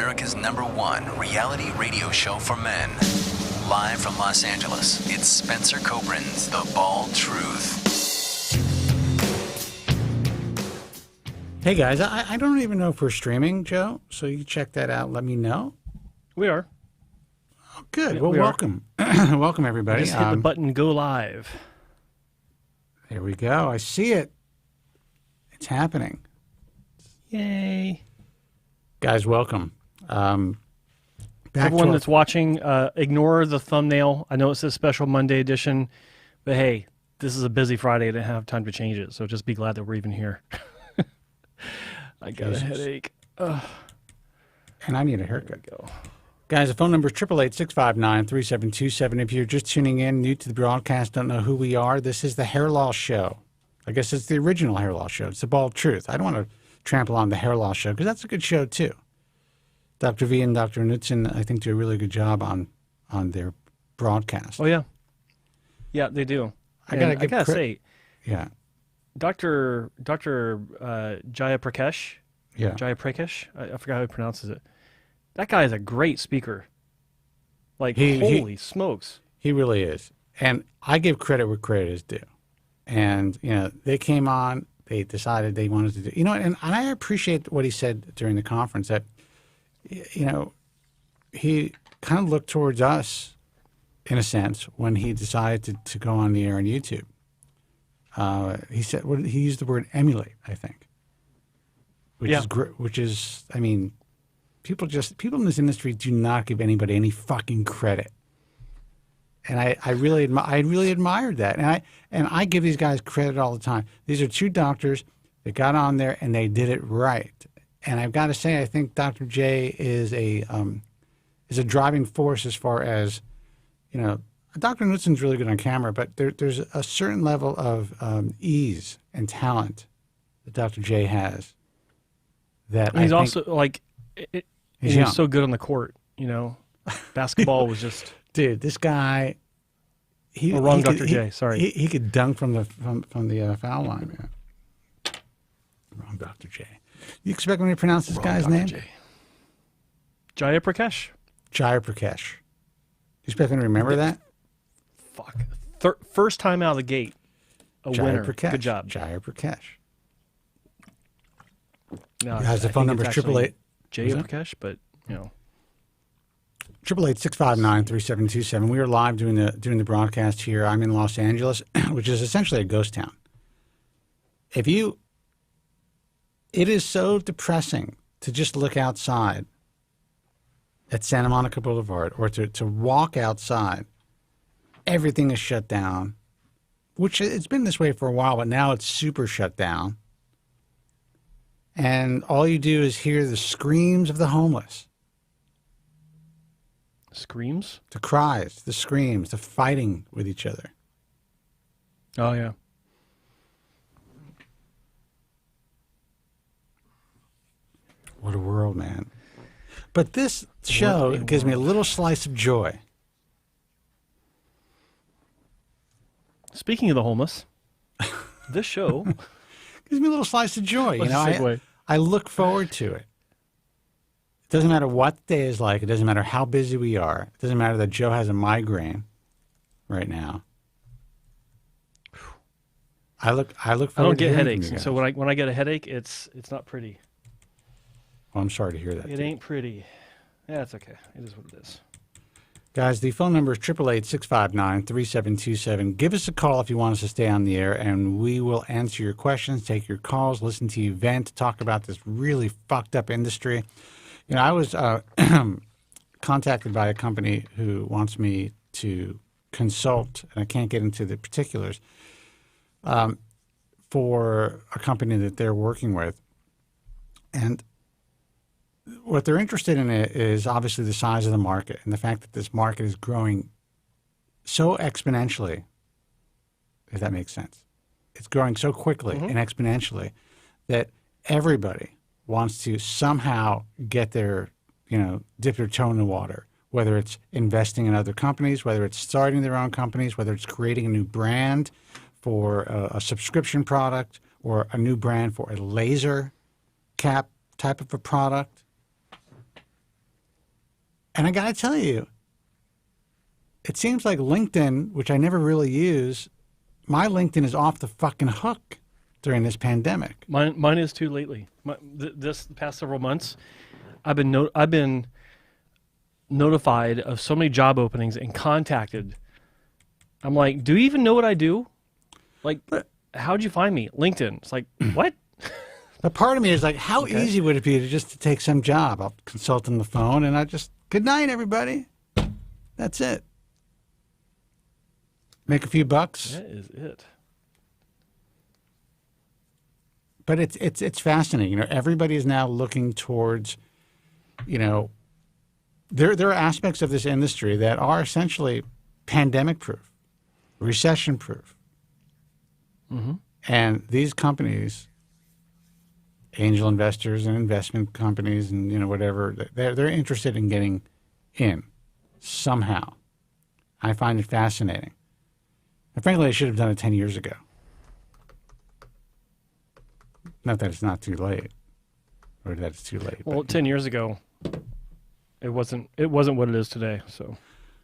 America's #1 reality radio show for men. Live from Los Angeles, it's Spencer Kobren's The Bald Truth. Hey guys, I don't even know if we're streaming, Joe, so you check that out. Let me know. We are. Oh, good. Yeah, well, welcome. Welcome, everybody. Just hit the button, go live. There we go. I see it. It's happening. Yay. Guys, welcome. Everyone that's watching, ignore the thumbnail. I know it says Special Monday Edition, but hey, this is a busy Friday. I didn't have time to change it, so just be glad that we're even here. I got a headache. Ugh. And I need a haircut. Guys, the phone number is 888-659-3727. If you're just tuning in, new to the broadcast, don't know who we are, this is the Hair Loss Show. I guess it's the original Hair Loss Show. It's the Bald Truth. I don't want to trample on the Hair Loss Show because that's a good show, too. Dr. V and Dr. Knudsen, I think, do a really good job on their broadcast. Oh, yeah. Yeah, they do. I gotta say, yeah, Dr. Jayaprakash, yeah, Jayaprakash, I forgot how he pronounces it. That guy is a great speaker. Like, holy smokes. He really is. And I give credit where credit is due. And, you know, they came on, they decided they wanted to do, you know, and I appreciate what he said during the conference that, you know, he kind of looked towards us, in a sense, when he decided to go on the air on YouTube. He said he used the word emulate, I think, which is, I mean, people in this industry do not give anybody any fucking credit, and I really admired that, and I give these guys credit all the time. These are two doctors that got on there and they did it right. And I've got to say, I think Dr. J is a driving force as far as, you know, Dr. Knudsen's really good on camera, but there's a certain level of ease and talent that Dr. J has. That and he's also like, he's so good on the court. You know, basketball was just dude. This guy, Dr. J. Sorry, he could dunk from the foul line, man. Wrong, Dr. J. You expect me to pronounce this guy's Dr. name? J. Jayaprakash. Jayaprakash. You expect me to remember that? Fuck. First time out of the gate, a winner. Good job. Jayaprakash. No, has the phone number 888. Jayaprakash, but you know. 888-659-3727. We are live doing the broadcast here. I'm in Los Angeles, which is essentially a ghost town. It is so depressing to just look outside at Santa Monica Boulevard or to walk outside. Everything is shut down, which it's been this way for a while, but now it's super shut down. And all you do is hear the screams of the homeless. Screams? The cries, the screams, the fighting with each other. Oh, yeah. What a world, man. But this show gives me a little slice of joy. Speaking of the homeless, this show gives me a little slice of joy. You know, segue. I look forward to it. It doesn't matter what the day is like. It doesn't matter how busy we are. It doesn't matter that Joe has a migraine right now. I look forward. I don't to get headaches, so when I get a headache, it's not pretty. Well, I'm sorry to hear that. It ain't pretty. Yeah, it's okay. It is what it is. Guys, the phone number is 888-659-3727. Give us a call if you want us to stay on the air, and we will answer your questions, take your calls, listen to you vent, talk about this really fucked up industry. You know, I was contacted by a company who wants me to consult, and I can't get into the particulars, for a company that they're working with. And what they're interested in is obviously the size of the market and the fact that this market is growing so exponentially, if that makes sense. It's growing so quickly and exponentially that everybody wants to somehow get their, dip their toe in the water, whether it's investing in other companies, whether it's starting their own companies, whether it's creating a new brand for a subscription product or a new brand for a laser cap type of a product. And I got to tell you, it seems like LinkedIn, which I never really use, my LinkedIn is off the fucking hook during this pandemic. Mine is too lately. This past several months, I've been notified of so many job openings and contacted. I'm like, do you even know what I do? Like, how'd you find me? LinkedIn. It's like, what? But part of me is like, how easy would it be to just to take some job? I'll consult on the phone and I just, good night, everybody. That's it. Make a few bucks. That is it. But it's fascinating. You know, everybody is now looking towards, you know, there are aspects of this industry that are essentially pandemic proof, recession proof. Mm-hmm. And these companies, angel investors and investment companies and, you know, whatever, they're interested in getting in somehow. I find it fascinating. And frankly, I should have done it 10 years ago. Not that it's not too late, or that it's too late. Well, 10 years ago, it wasn't what it is today. So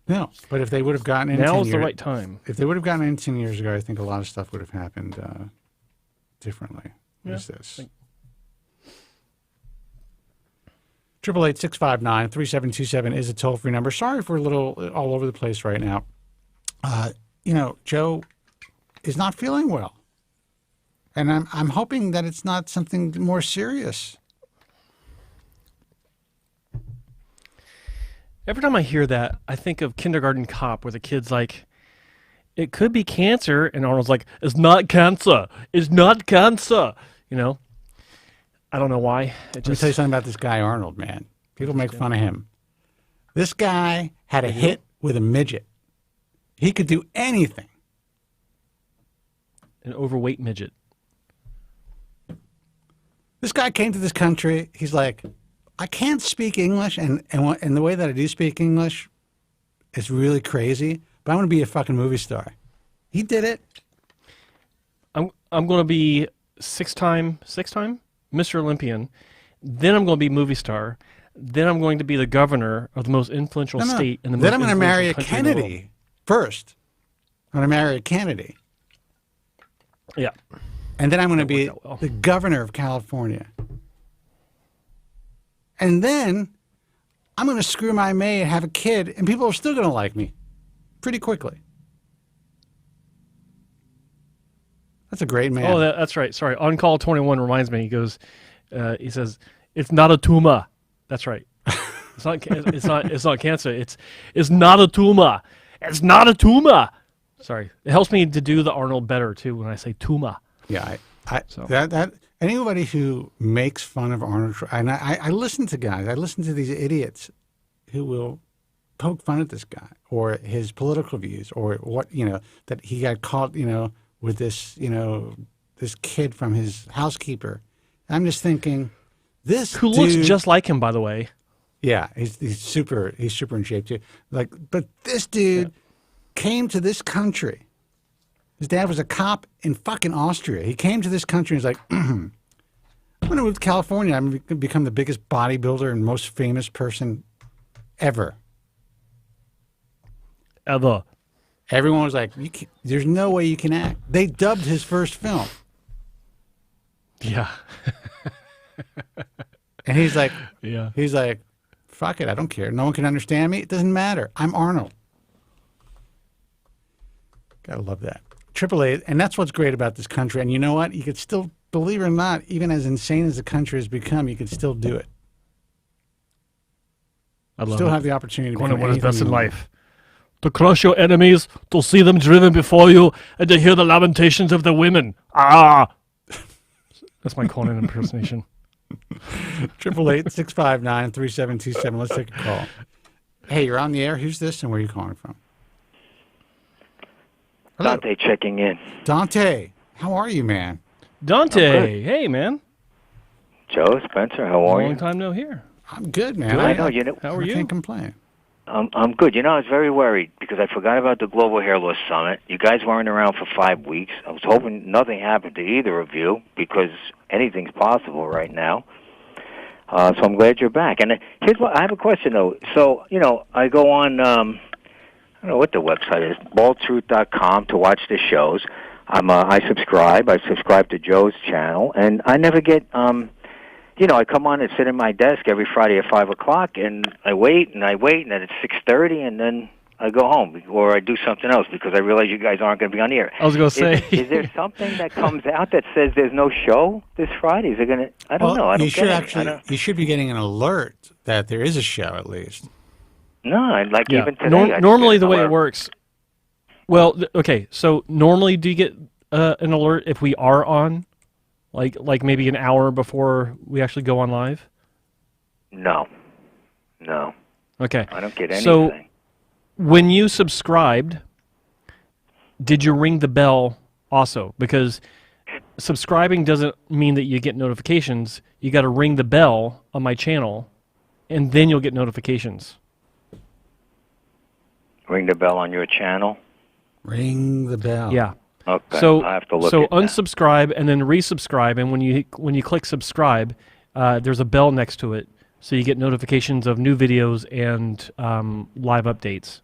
no, but if they would have gotten in, now is the right time. If they would have gotten in 10 years ago, I think a lot of stuff would have happened differently. What is this? 888-659-3727 is a toll-free number. Sorry if we're a little all over the place right now. You know, Joe is not feeling well. And I'm hoping that it's not something more serious. Every time I hear that, I think of Kindergarten Cop, where the kid's like, it could be cancer. And Arnold's like, it's not cancer. It's not cancer. You know? I don't know why. Let me tell you something about this guy, Arnold, man. People make fun of him. This guy had a hit with a midget. He could do anything. An overweight midget. This guy came to this country. He's like, I can't speak English, and the way that I do speak English is really crazy, but I want to be a fucking movie star. He did it. I'm going to be six-time Mr. Olympian. Then I'm going to be movie star. Then I'm going to be the governor of the most influential state in the Then most I'm going to marry a influential country in the world. Kennedy first. I'm going to marry a Kennedy. Yeah. And then I'm going to be out well. the governor of California. And then I'm going to screw my maid, have a kid, and people are still going to like me pretty quickly. That's a great man. Oh, that's right. Sorry. On Call 21 reminds me. He goes, he says, it's not a tumor. That's right. It's not cancer. It's not a tumor. It's not a tumor. Sorry. It helps me to do the Arnold better too when I say tumor. Yeah, that anybody who makes fun of Arnold, and I listen to guys, I listen to these idiots who will poke fun at this guy or his political views or what, you know, that he got caught, you know, with this, you know, this kid from his housekeeper. I'm just thinking, this Who dude, looks just like him, by the way. yeah, he's super in shape too. Like, but this dude came to this country. His dad was a cop in fucking Austria. He came to this country and was like, I'm going to move to California. I'm going to become the biggest bodybuilder and most famous person ever. Ever. Everyone was like, there's no way you can act. They dubbed his first film. Yeah. And he's like, Yeah. fuck it, I don't care. No one can understand me. It doesn't matter. I'm Arnold. Gotta love that. 888, and that's what's great about this country. And you know what? You could still, believe it or not, even as insane as the country has become, you could still do it. I love Still it. have the opportunity to One of become what is best anything in you want. life. To crush your enemies, to see them driven before you, and to hear the lamentations of the women. Ah! That's my Conan impersonation. 888-659-3727. Let's take a call. Hey, you're on the air. Who's this and where are you calling from? Hello. Dante checking in. Dante, how are you, man? Dante, hey, man. Joe, Spencer, how are Long you? time no hear. I'm good, man. I know, you know, How are I you? can't complain. I'm good. You know, I was very worried because I forgot about the Global Hair Loss Summit. You guys weren't around for 5 weeks. I was hoping nothing happened to either of you because anything's possible right now. So I'm glad you're back. And here's what I have a question though. So I go on. I don't know what the website is. Baldtruth.com to watch the shows. I subscribe. I subscribe to Joe's channel, and I never get. I come on and sit at my desk every Friday at 5:00, and I wait, and then it's 6:30, and then I go home, or I do something else because I realize you guys aren't going to be on the air. I was going to say, is there something that comes out that says there's no show this Friday? Is it going to? I don't know. I don't You should be getting an alert that there is a show at least. No, even today. Normally, the way it works. Well, okay. So normally, do you get an alert if we are on, like maybe an hour before we actually go on live? No. Okay. I don't get anything. So when you subscribed, did you ring the bell also? Because subscribing doesn't mean that you get notifications. You got to ring the bell on my channel, and then you'll get notifications. Ring the bell on your channel? Ring the bell. Yeah. Okay. So I have to look so at unsubscribe and then resubscribe, and when you click subscribe, there's a bell next to it, so you get notifications of new videos and live updates.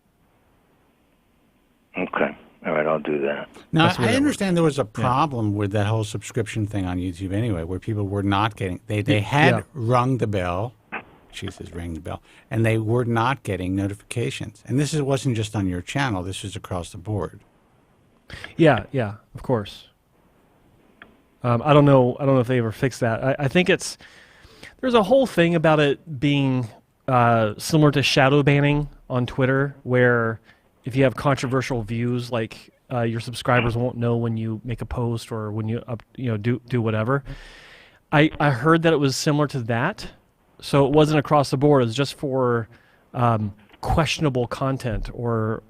Okay. All right, I'll do that. Now, I understand there was a problem with that whole subscription thing on YouTube anyway, where people were not getting, they had rung the bell, she says ring the bell, and they were not getting notifications. And this wasn't just on your channel, this was across the board. Yeah, of course. I don't know if they ever fixed that. I think there's a whole thing about it being similar to shadow banning on Twitter, where if you have controversial views, like your subscribers won't know when you make a post or when you do whatever. I heard that it was similar to that, so it wasn't across the board. It was just for questionable content or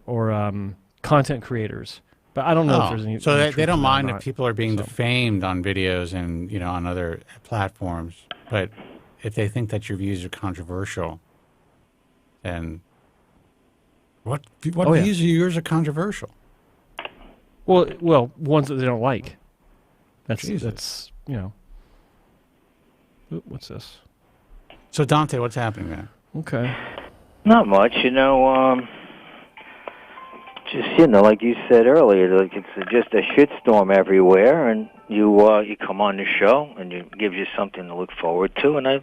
content creators. But I don't know if there's any. So they don't mind if people are being defamed on videos and on other platforms, but if they think that your views are controversial, then what views of yours are controversial? Well, ones that they don't like. That's what's this? So Dante, what's happening there? Okay. Not much, just like you said earlier, like it's just a shitstorm everywhere, and you come on the show and it gives you something to look forward to, and I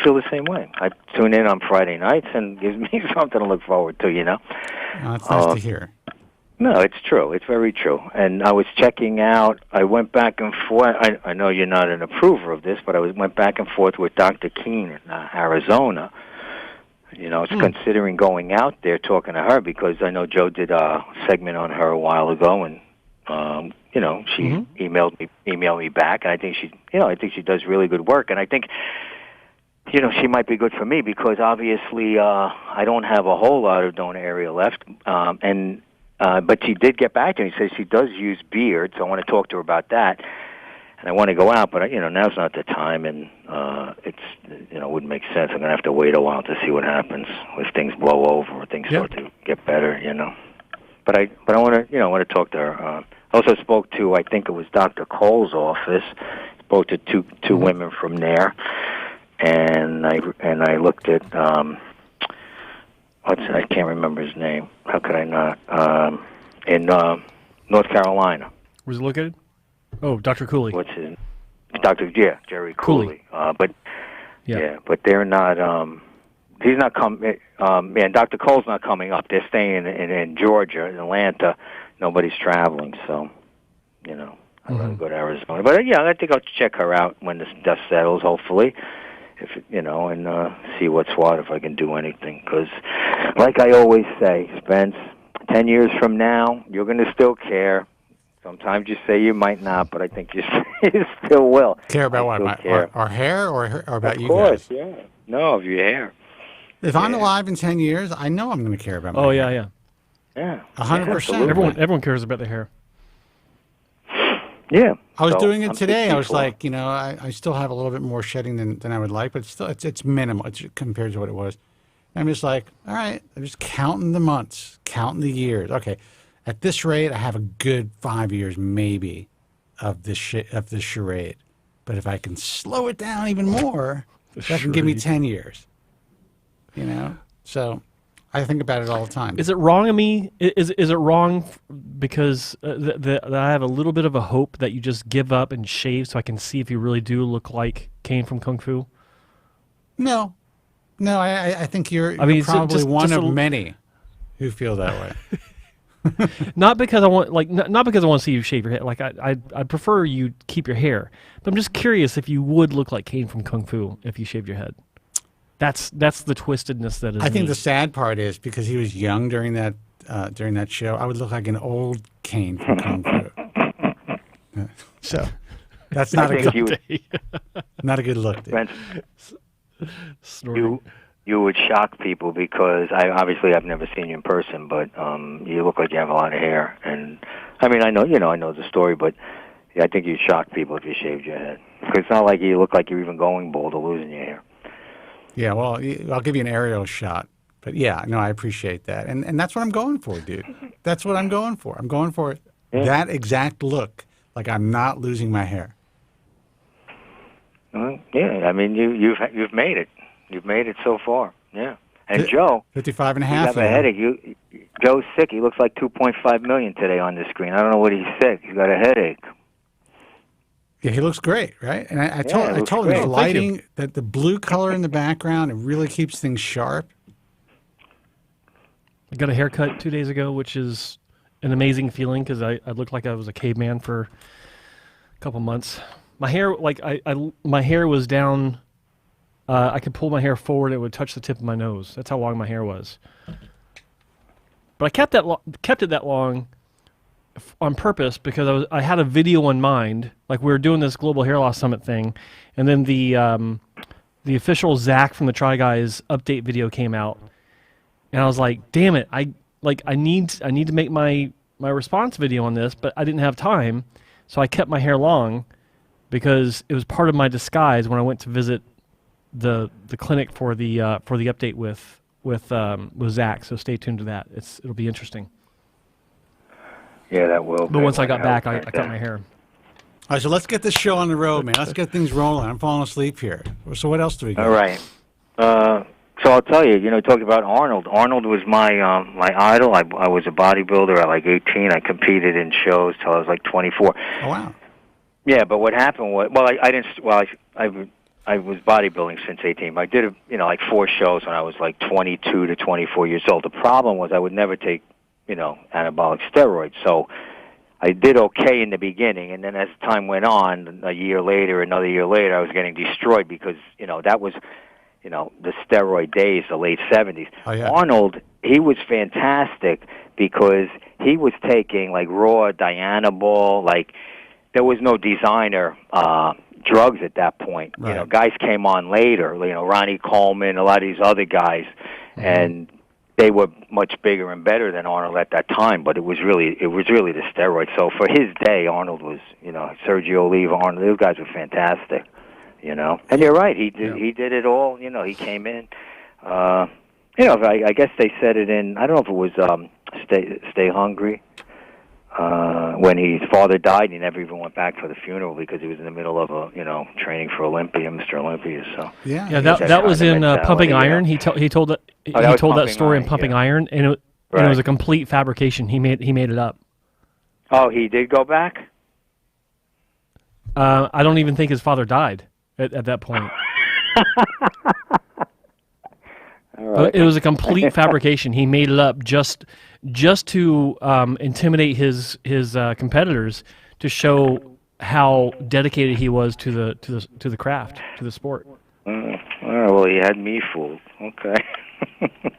feel the same way. I tune in on Friday nights and gives me something to look forward to, That's nice to hear. No, it's true. It's very true. And I was checking out, I went back and forth. I know you're not an approver of this, but I went back and forth with Dr. Keene in Arizona. Considering going out there talking to her, because I know Joe did a segment on her a while ago, and she emailed me back, and I think she does really good work, and I think she might be good for me because obviously I don't have a whole lot of donor area left, but she did get back to me and says she does use beard, so I want to talk to her about that. And I want to go out, but now's not the time, and it wouldn't make sense. I'm gonna have to wait a while to see what happens if things blow over or things start to get better, But I want to talk to her. I also spoke to, I think it was Dr. Cole's office. Spoke to two women from there, and I looked at I can't remember his name. How could I not? In North Carolina. Was it located? Oh, Dr. Cooley. What's his? Jerry Cooley. But they're not. He's not coming. And Dr. Cole's not coming up. They're staying in Georgia, in Atlanta. Nobody's traveling, so I'm gonna go to Arizona. But I think I'll check her out when this dust settles. Hopefully, and see what's what, if I can do anything. Because, like I always say, Spence, 10 years from now, you're gonna still care. Sometimes you say you might not, but I think you still will. Care about what? Our hair or about you guys? Of course, yeah. No, of your hair. If I'm alive in 10 years, I know I'm going to care about my hair. Yeah. 100%. Everyone cares about their hair. Yeah. I was doing it today. I was like, I still have a little bit more shedding than I would like, but still, it's minimal compared to what it was. And I'm just like, all right, I'm just counting the months, counting the years. Okay. At this rate, I have a good 5 years, maybe, of this charade. But if I can slow it down even more, That can give me 10 years. You know? So I think about it all the time. Is it wrong of me? Is it wrong because that I have a little bit of a hope that you just give up and shave so I can see if you really do look like Kane from Kung Fu? No. No, I think you're mean, probably one just of many who feel that way. Not because I want not because I want to see you shave your head. Like I prefer you keep your hair. But I'm just curious if you would look like Kane from Kung Fu if you shaved your head. That's the twistedness that is. I think the sad part is because he was young during that show, I would look like an old Kane from Kung Fu. So that's not a good look. Dude. You would shock people because I've never seen you in person, but you look like you have a lot of hair. And I mean, I know the story, but I think you'd shock people if you shaved your head. Because it's not like you look like you're even going bald or losing your hair. Yeah, well, I'll give you an aerial shot. But yeah, no, I appreciate that. And that's what I'm going for, dude. That's what I'm going for. I'm going for that exact look, like I'm not losing my hair. Yeah, I mean, you've made it. You've made it so far. Yeah. And Joe, 55 and a half. You have a headache. Joe's sick. He looks like 2.5 million today on the screen. I don't know what he's sick. He's got a headache. Yeah, he looks great, right? And I told him the lighting, that the blue color in the background, it really keeps things sharp. I got a haircut 2 days ago, which is an amazing feeling because I looked like I was a caveman for a couple months. My hair, my hair was down. I could pull my hair forward; it would touch the tip of my nose. That's how long my hair was. But I kept it that long on purpose because I had a video in mind. Like we were doing this Global Hair Loss Summit thing, and then the official Zach from the Try Guys update video came out, and I was like, "Damn it! I need to make my response video on this, but I didn't have time, so I kept my hair long because it was part of my disguise when I went to visit the clinic for the update with Zach. So stay tuned to that. It'll be interesting. Yeah, that will. But once I got back, I cut my hair. All right, so let's get this show on the road, man. Let's get things rolling. I'm falling asleep here. So what else do we got? All right. So I'll tell you, talking about Arnold. Arnold was my idol. I was a bodybuilder at like 18. I competed in shows till I was like 24. Oh, wow. Yeah, but what happened was, I was bodybuilding since 18. I did, like 4 shows when I was like 22 to 24 years old. The problem was I would never take, anabolic steroids. So I did okay in the beginning, and then as time went on, another year later, I was getting destroyed because, that was, the steroid days, the late 70s. Oh, yeah. Arnold, he was fantastic because he was taking like raw Dianabol, like there was no designer drugs at that point. Right. Guys came on later, Ronnie Coleman, a lot of these other guys, and they were much bigger and better than Arnold at that time, but it was really the steroids. So for his day, Arnold was, Sergio Oliva, Arnold, those guys were fantastic, And you're right, he did it all, he came in. I guess they said it in, I don't know if it was Stay Hungry. When his father died, he never even went back for the funeral because he was in the middle of training for Mr. Olympia. So that was in Pumping Iron. He told that story in Pumping Iron, and it was a complete fabrication. He made it up. Oh, he did go back? I don't even think his father died at that point. Right. It was a complete fabrication. He made it up just to intimidate his competitors, to show how dedicated he was to the craft, to the sport. Well, he had me fooled. Okay.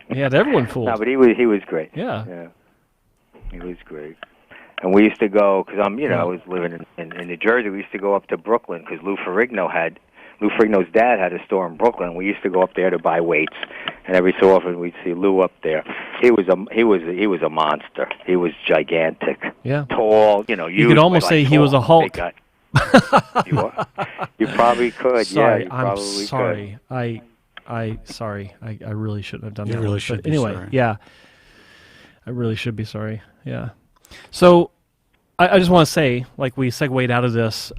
He had everyone fooled. No, but he was great. Yeah. He was great. And we used to go because I was living in New Jersey. We used to go up to Brooklyn because Lou Ferrigno's dad had a store in Brooklyn. We used to go up there to buy weights, and every so often we'd see Lou up there. He was a monster. He was gigantic. Yeah. Tall. You could almost say he was a Hulk. You probably could. Sorry, Yeah, I'm sorry. Could. I really shouldn't have done that. You really should. Anyway, sorry. Yeah. I really should be sorry. Yeah. So, I just want to say, like we segued out of this.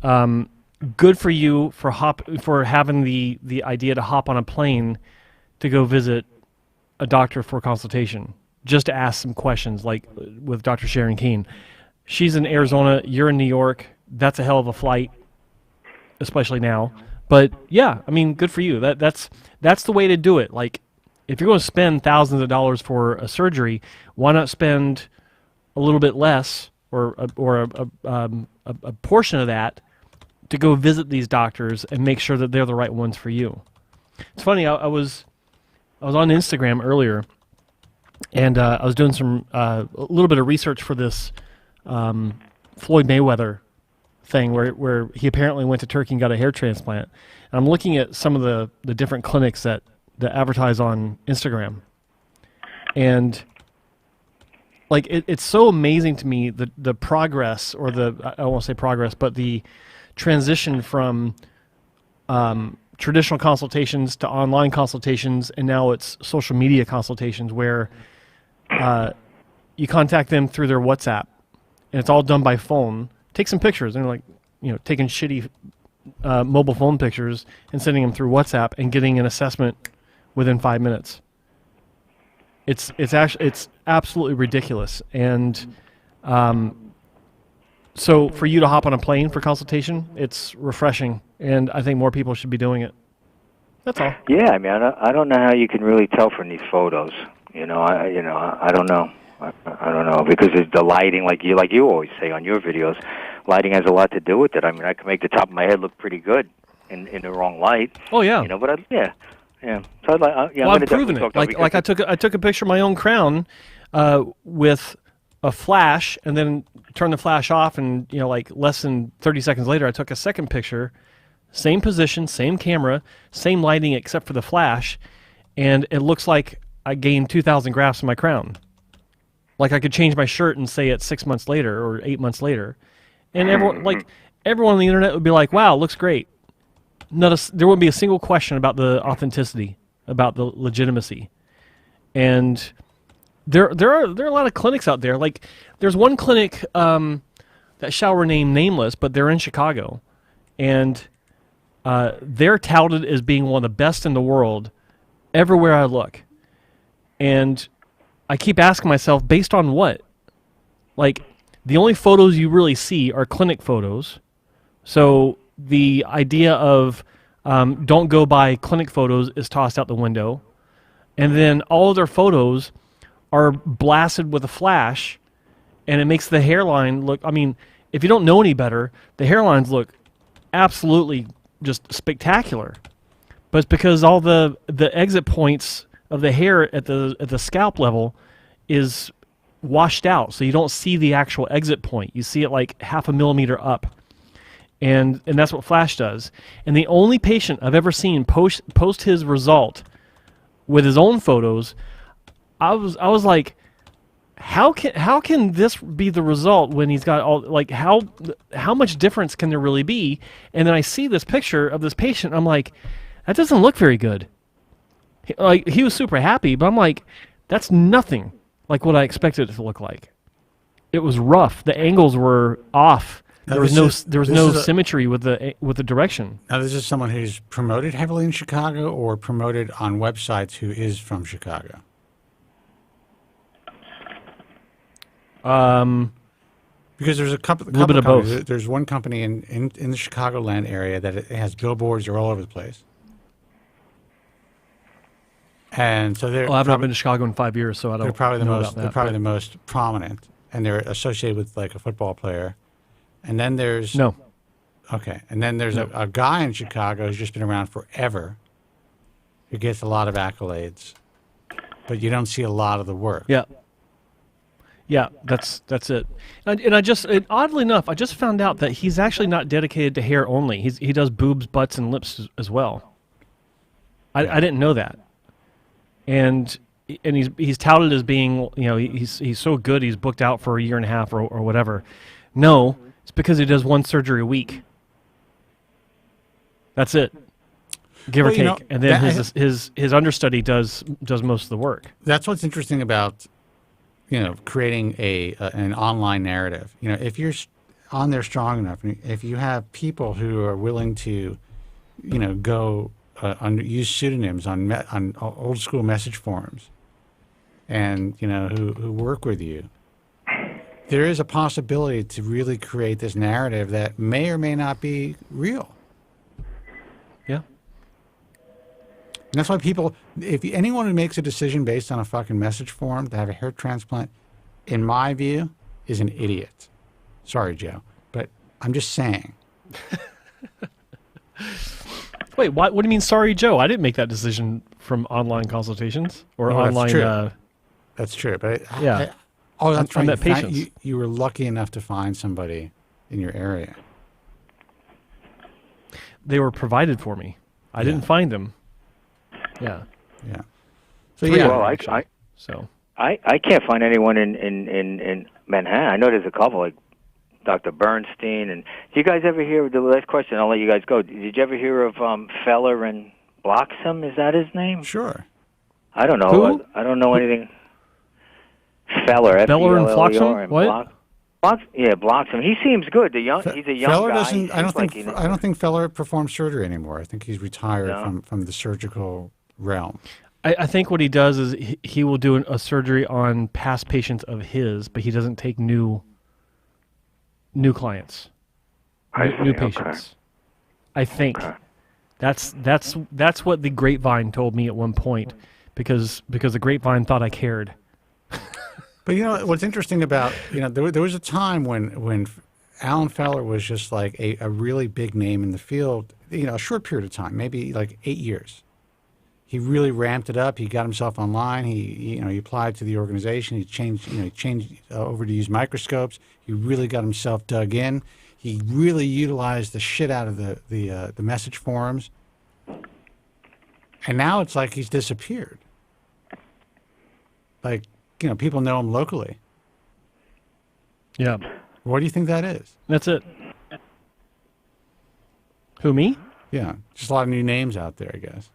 good for you for having the idea to hop on a plane to go visit a doctor for consultation, just to ask some questions, like with Dr. Sharon Keene. She's in Arizona, you're in New York. That's a hell of a flight, especially now. But yeah, I mean, good for you. That's the way to do it. Like, if you're going to spend thousands of dollars for a surgery, why not spend a little bit less or a portion of that to go visit these doctors and make sure that they're the right ones for you? It's funny. I was on Instagram earlier, and I was doing a little bit of research for this Floyd Mayweather thing where he apparently went to Turkey and got a hair transplant. And I'm looking at some of the different clinics that advertise on Instagram. And like it's so amazing to me the progress, or I don't want to say progress, but the transition from traditional consultations to online consultations, and now it's social media consultations where you contact them through their WhatsApp, and it's all done by phone. Take some pictures, and they're like, taking shitty mobile phone pictures and sending them through WhatsApp and getting an assessment within 5 minutes. It's absolutely ridiculous. And so for you to hop on a plane for consultation, it's refreshing, and I think more people should be doing it. That's all. Yeah, I mean, I don't know how you can really tell from these photos. I don't know. I don't know, because the lighting, like you always say on your videos, lighting has a lot to do with it. I mean, I can make the top of my head look pretty good in the wrong light. Oh yeah. But yeah. So I'd like, well, I'm proving it. Like I took a picture of my own crown with a flash, and then turned the flash off, and like less than 30 seconds later, I took a second picture, same position, same camera, same lighting except for the flash, and it looks like I gained 2,000 grafts in my crown. Like I could change my shirt and say it's 6 months later or 8 months later, and everyone on the internet would be like, "Wow, it looks great." There wouldn't be a single question about the authenticity, about the legitimacy. And there are a lot of clinics out there. Like there's one clinic that shall remain nameless, but they're in Chicago, and they're touted as being one of the best in the world everywhere I look. And I keep asking myself, based on what? Like, the only photos you really see are clinic photos. So the idea of don't go by clinic photos is tossed out the window. And then all of their photos are blasted with a flash, and it makes the hairline look, I mean, if you don't know any better, the hairlines look absolutely just spectacular. But it's because all the exit points of the hair at the scalp level is washed out, so you don't see the actual exit point. You see it like 0.5 millimeter up, and that's what flash does. And the only patient I've ever seen post his result with his own photos, I was like, how can this be the result when he's got all, like, how much difference can there really be? And then I see this picture of this patient, I'm like, that doesn't look very good. Like, he was super happy, but I'm like, that's nothing like what I expected it to look like. It was rough. The angles were off. There was no symmetry with the direction. Now, this is someone who's promoted heavily in Chicago or promoted on websites who is from Chicago. Because there's a couple bit of companies. both. There's one company in the Chicagoland area that it has billboards all over the place. And so they're. Well, I've not been to Chicago in 5 years, so I don't. They're probably the know most. about that, They're probably the most prominent, and they're associated with like a football player. And then there's no. Okay, and then there's a guy in Chicago who's just been around forever, who gets a lot of accolades, but you don't see a lot of the work. Yeah. Yeah, that's it. And oddly enough, I just found out that he's actually not dedicated to hair only. He does boobs, butts, and lips as well. I didn't know that. And he's touted as being, he's so good he's booked out for 1.5 years or whatever. No, it's because he does one surgery a week. That's it, give or take. And then his understudy does most of the work. That's what's interesting about creating an online narrative. If you're on there strong enough, if you have people who are willing to, go use pseudonyms on old school message forums, and who work with you, there is a possibility to really create this narrative that may or may not be real. Yeah. And that's why people, if anyone who makes a decision based on a fucking message forum to have a hair transplant, in my view, is an idiot. Sorry, Joe, but I'm just saying. Wait, what do you mean, sorry, Joe? I didn't make that decision from online consultations or online. That's true, but yeah. That's I right. met patients. You were lucky enough to find somebody in your area. They were provided for me. I didn't find them. Yeah. Yeah. So Three yeah. of them, Well, actually. So I can't find anyone in Manhattan. I know there's a couple like Dr. Bernstein. And do you guys ever hear the last question? I'll let you guys go. Did you ever hear of Feller and Bloxham? Is that his name? Sure. I don't know. Who? I don't know anything. Feller. Feller and F-E-L-L-E-R, Floxam? and What? Bloxham. He seems good. He's a young Feller guy. doesn't. I don't Seems think. like I don't think Feller performs surgery anymore. I think he's retired No? from the surgical realm. I think what he does is he will do a surgery on past patients of his, but he doesn't take new clients, new patients. I think that's what the grapevine told me at one point, because the grapevine thought I cared. But what's interesting about there was a time when Alan Feller was just like a really big name in the field. A short period of time, maybe like 8 years. He really ramped it up. He got himself online. He applied to the organization. He changed over to use microscopes. He really got himself dug in. He really utilized the shit out of the message forums. And now it's like he's disappeared. Like, people know him locally. Yeah, What do you think that is? that's it. Who, me? Yeah, just a lot of new names out there, I guess.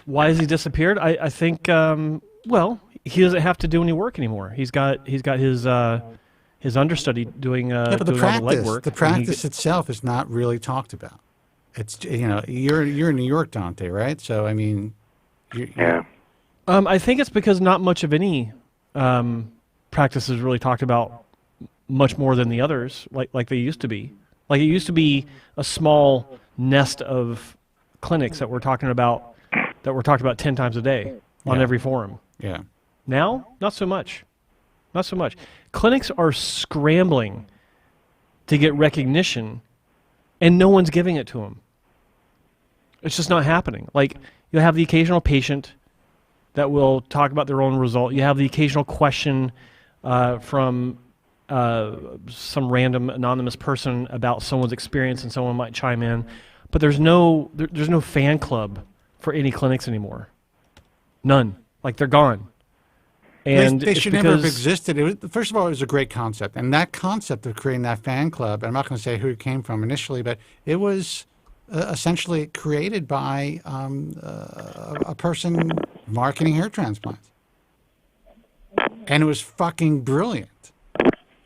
Why has he disappeared? I think he doesn't have to do any work anymore. He's got his understudy doing But doing all the legwork. the practice itself is not really talked about. It's you're in New York, Dante, right? So I mean, Yeah. I think it's because not much of any practice is really talked about much more than the others, like they used to be. Like it used to be a small nest of clinics that we're talking about 10 times a day on every forum. Yeah. Now, not so much. Not so much. Clinics are scrambling to get recognition, and no one's giving it to them. It's just not happening. Like, you'll have the occasional patient that will talk about their own result. You have the occasional question from some random anonymous person about someone's experience, and someone might chime in. But there's no fan club for any clinics anymore. None. Like, they're gone. And they should never have existed. First of all, it was a great concept. And that concept of creating that fan club, I'm not going to say who it came from initially, but it was essentially created by a person marketing hair transplants. And it was fucking brilliant.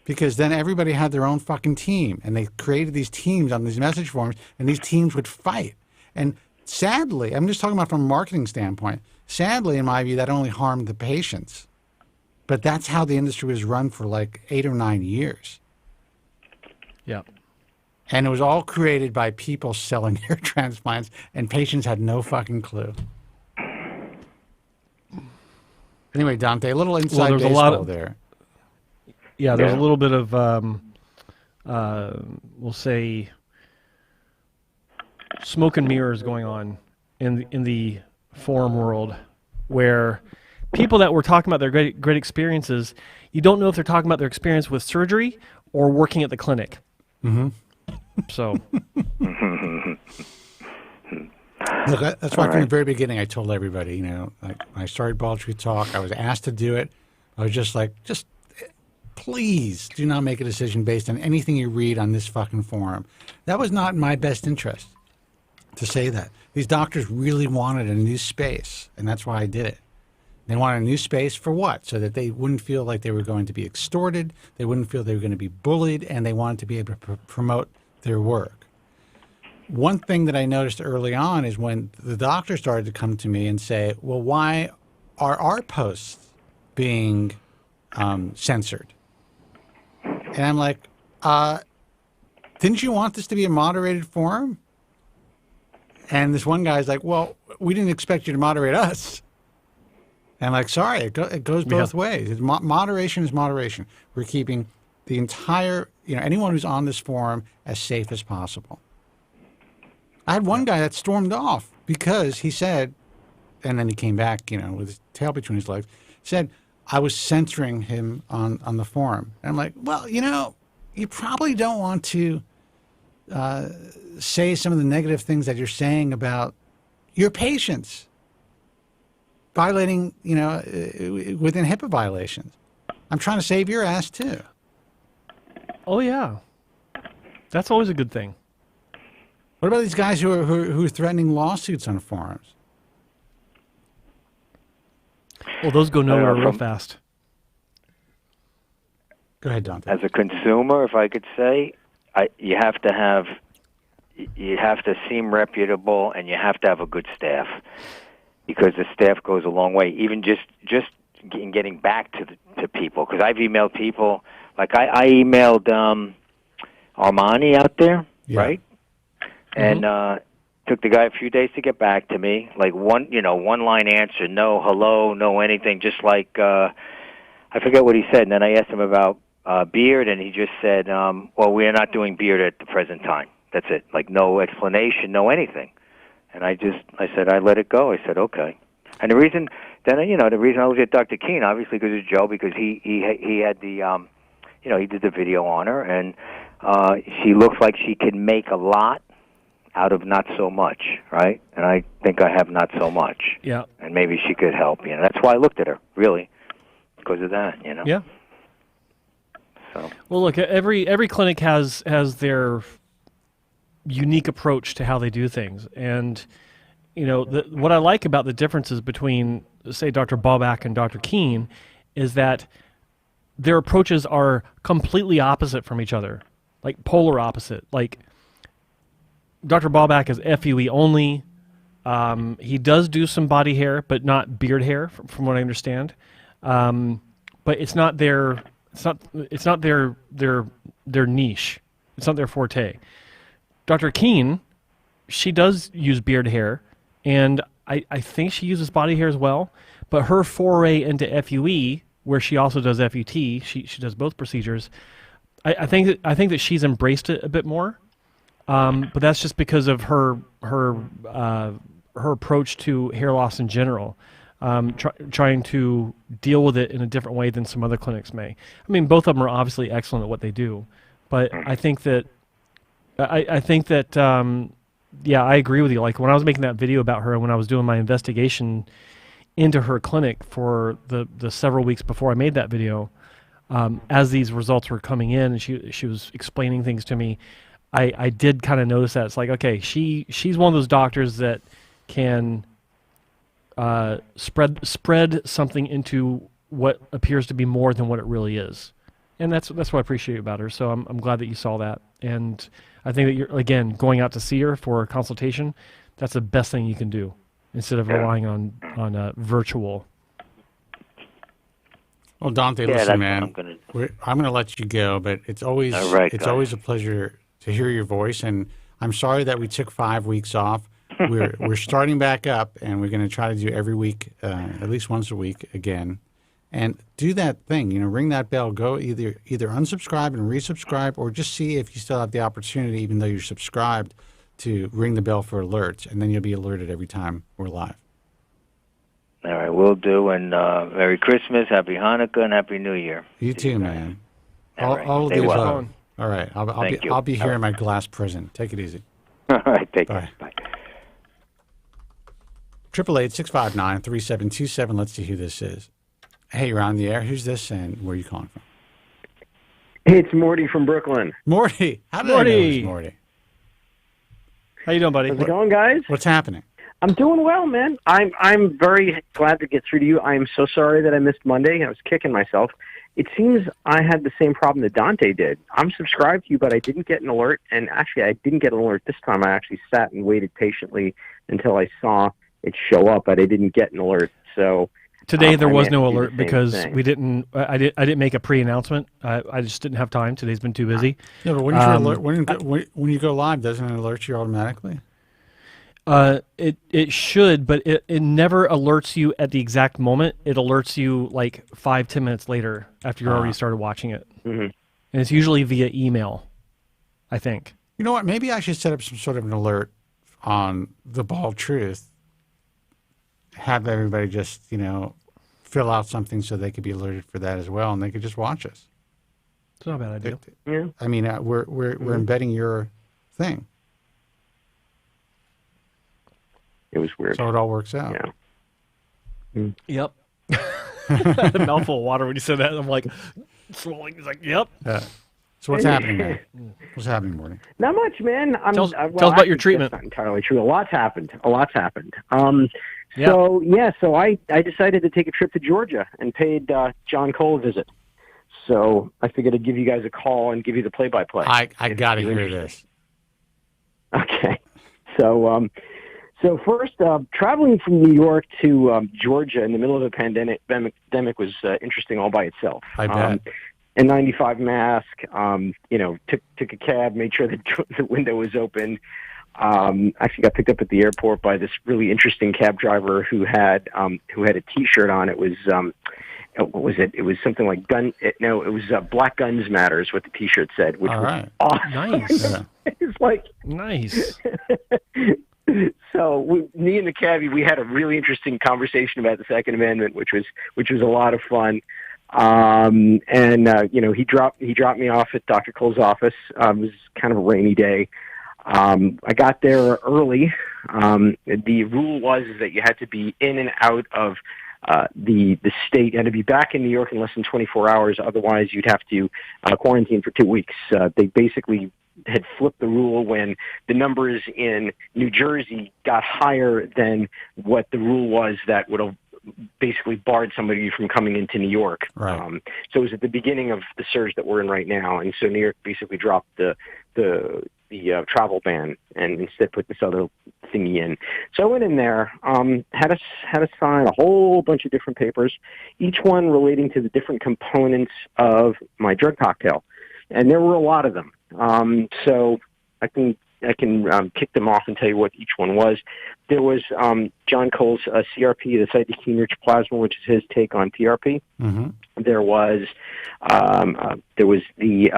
Because then everybody had their own fucking team. And they created these teams on these message forums, and these teams would fight. And sadly, I'm just talking about from a marketing standpoint, sadly, in my view, that only harmed the patients. But that's how the industry was run for like 8 or 9 years. Yeah. And it was all created by people selling hair transplants, and patients had no fucking clue. Anyway, Dante, a little inside there's baseball a lot of, there. Yeah, there's a little bit of, we'll say, smoke and mirrors going on in the forum world, where people that were talking about their great experiences, you don't know if they're talking about their experience with surgery or working at the clinic. Mm-hmm. So, look, that's why from the very beginning I told everybody, like when I started Bald Truth Talk, I was asked to do it. I was just like, please do not make a decision based on anything you read on this fucking forum. That was not in my best interest to say that. These doctors really wanted a new space, and that's why I did it. They wanted a new space for what? So that they wouldn't feel like they were going to be extorted, they wouldn't feel they were going to be bullied, and they wanted to be able to promote their work. One thing that I noticed early on is when the doctor started to come to me and say, well, why are our posts being censored? And I'm like, didn't you want this to be a moderated forum? And this one guy's like, well, we didn't expect you to moderate us. And I'm like, sorry, it goes both ways. Moderation is moderation. We're keeping the entire, anyone who's on this forum as safe as possible. I had one guy that stormed off because he said, and then he came back, with his tail between his legs, said, I was censoring him on the forum. And I'm like, well, you probably don't want to say some of the negative things that you're saying about your patients violating, within HIPAA violations. I'm trying to save your ass too. Oh yeah, that's always a good thing. What about these guys who are threatening lawsuits on forums? Well, those go nowhere real fast. Go ahead, Dante. As a consumer, if I could say, you have to seem reputable, and you have to have a good staff, because the staff goes a long way. Even just in getting back to people, because I've emailed people, like I emailed Armani out there, right? And took the guy a few days to get back to me. Like one line answer, no hello, no anything. Just like I forget what he said. And then I asked him about beard, and he just said, "Well, we are not doing beard at the present time." That's it. Like no explanation, no anything. And I said I let it go. I said okay. And the reason I looked at Dr. Keene, obviously because of Joe, because he had the he did the video on her, and she looks like she can make a lot out of not so much, right? And I think I have not so much. Yeah. And maybe she could help, That's why I looked at her, really, because of that, Yeah. So. Well, look, every clinic has their unique approach to how they do things. And, what I like about the differences between, say, Dr. Bobak and Dr. Keene is that their approaches are completely opposite from each other, like polar opposite. Like, Dr. Bobak is FUE only. He does do some body hair, but not beard hair, from what I understand. But it's not their niche. It's not their forte. Dr. Keene, she does use beard hair, and I think she uses body hair as well. But her foray into FUE, where she also does FUT, she does both procedures. I think that she's embraced it a bit more. But that's just because of her approach to hair loss in general, trying to deal with it in a different way than some other clinics may. I mean, both of them are obviously excellent at what they do, but I think that I agree with you. Like when I was making that video about her, and when I was doing my investigation into her clinic for the several weeks before I made that video, as these results were coming in, and she was explaining things to me. I did kind of notice that. It's like, okay, she's one of those doctors that can spread something into what appears to be more than what it really is. And that's what I appreciate about her. So I'm glad that you saw that. And I think that you're, again, going out to see her for a consultation, that's the best thing you can do instead of relying on virtual. Well, Dante, listen, man, I'm going to let you go, but it's always always a pleasure to hear your voice, and I'm sorry that we took 5 weeks off. We're starting back up, and we're going to try to do every week, at least once a week again, and do that thing. Ring that bell. Go either unsubscribe and resubscribe, or just see if you still have the opportunity, even though you're subscribed, to ring the bell for alerts, and then you'll be alerted every time we're live. All right, we'll do, and Merry Christmas, Happy Hanukkah, and Happy New Year. You too, man. All of the above. All right, I'll be here in my glass prison. Take it easy. All right, take care. Bye. 888-659-3727. Let's see who this is. Hey, you're on the air. Who's this, and where are you calling from? Hey, it's Morty from Brooklyn. Morty. How did I know it was Morty? How you doing, buddy? How's it going, guys? What's happening? I'm doing well, man. I'm very glad to get through to you. I'm so sorry that I missed Monday. I was kicking myself. It seems I had the same problem that Dante did. I'm subscribed to you, but I didn't get an alert. And actually, I didn't get an alert this time. I actually sat and waited patiently until I saw it show up, but I didn't get an alert. So today there I was may no have to do the alert same because thing. we didn't. I didn't make a pre-announcement. I just didn't have time. Today's been too busy. Yeah, but when you go live, doesn't it alert you automatically? It should, but it never alerts you at the exact moment. It alerts you like 5-10 minutes later after you already started watching it, and it's usually via email, I think. You know what? Maybe I should set up some sort of an alert on the Bald Truth. Have everybody just fill out something so they could be alerted for that as well, and they could just watch us. It's not a bad idea. Yeah. I mean, we're embedding your thing, It was weird. so it all works out. Yeah. Yep. I had a mouthful of water when you said that. I'm like, swallowing. He's like, yep. So what's happening, man? What's happening, Morty? Not much, man. Tell us about your treatment. That's not entirely true. A lot's happened. Yeah. So I decided to take a trip to Georgia and paid John Cole a visit. So I figured I'd give you guys a call and give you the play-by-play. I got to hear this. Okay. So first, traveling from New York to Georgia in the middle of a pandemic was interesting all by itself. I bet. N95 mask, took a cab, made sure that the window was open. Actually got picked up at the airport by this really interesting cab driver who had a T-shirt on. It was what was it? It was something like it was Black Guns Matters. What the T-shirt said, which was awesome. Nice. It's like Nice. So me and the cabbie, we had a really interesting conversation about the Second Amendment, which was a lot of fun. He dropped me off at Dr. Cole's office. It was kind of a rainy day. I got there early. The rule was that you had to be in and out of the state. You had to be back in New York in less than 24 hours. Otherwise, you'd have to quarantine for 2 weeks. They basically had flipped the rule when the numbers in New Jersey got higher than what the rule was that would have basically barred somebody from coming into New York. Right. So it was at the beginning of the surge that we're in right now, and so New York basically dropped the travel ban and instead put this other thingy in. So I went in there, had to sign a whole bunch of different papers, each one relating to the different components of my drug cocktail, and there were a lot of them. So I can kick them off and tell you what each one was. There was John Cole's CRP, the cytokine-rich plasma, which is his take on PRP. Mm-hmm. There was the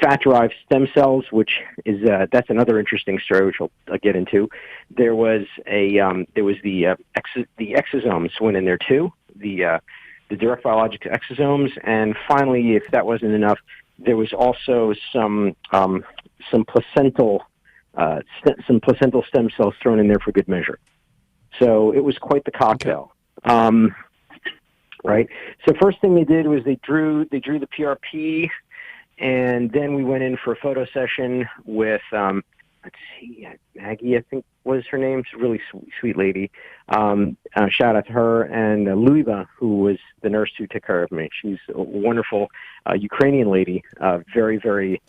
fat-derived stem cells, which is that's another interesting story, which I'll get into. There was the exosomes went in there too, the direct biologic exosomes, and finally, if that wasn't enough, there was also some placental stem cells thrown in there for good measure. So it was quite the cocktail. Okay. Right. So first thing they did was they drew the PRP, and then we went in for a photo session with Maggie, I think was her name. She's a really sweet lady. Shout out to her, and Luiva, who was the nurse who took care of me. She's a wonderful Ukrainian lady, very, very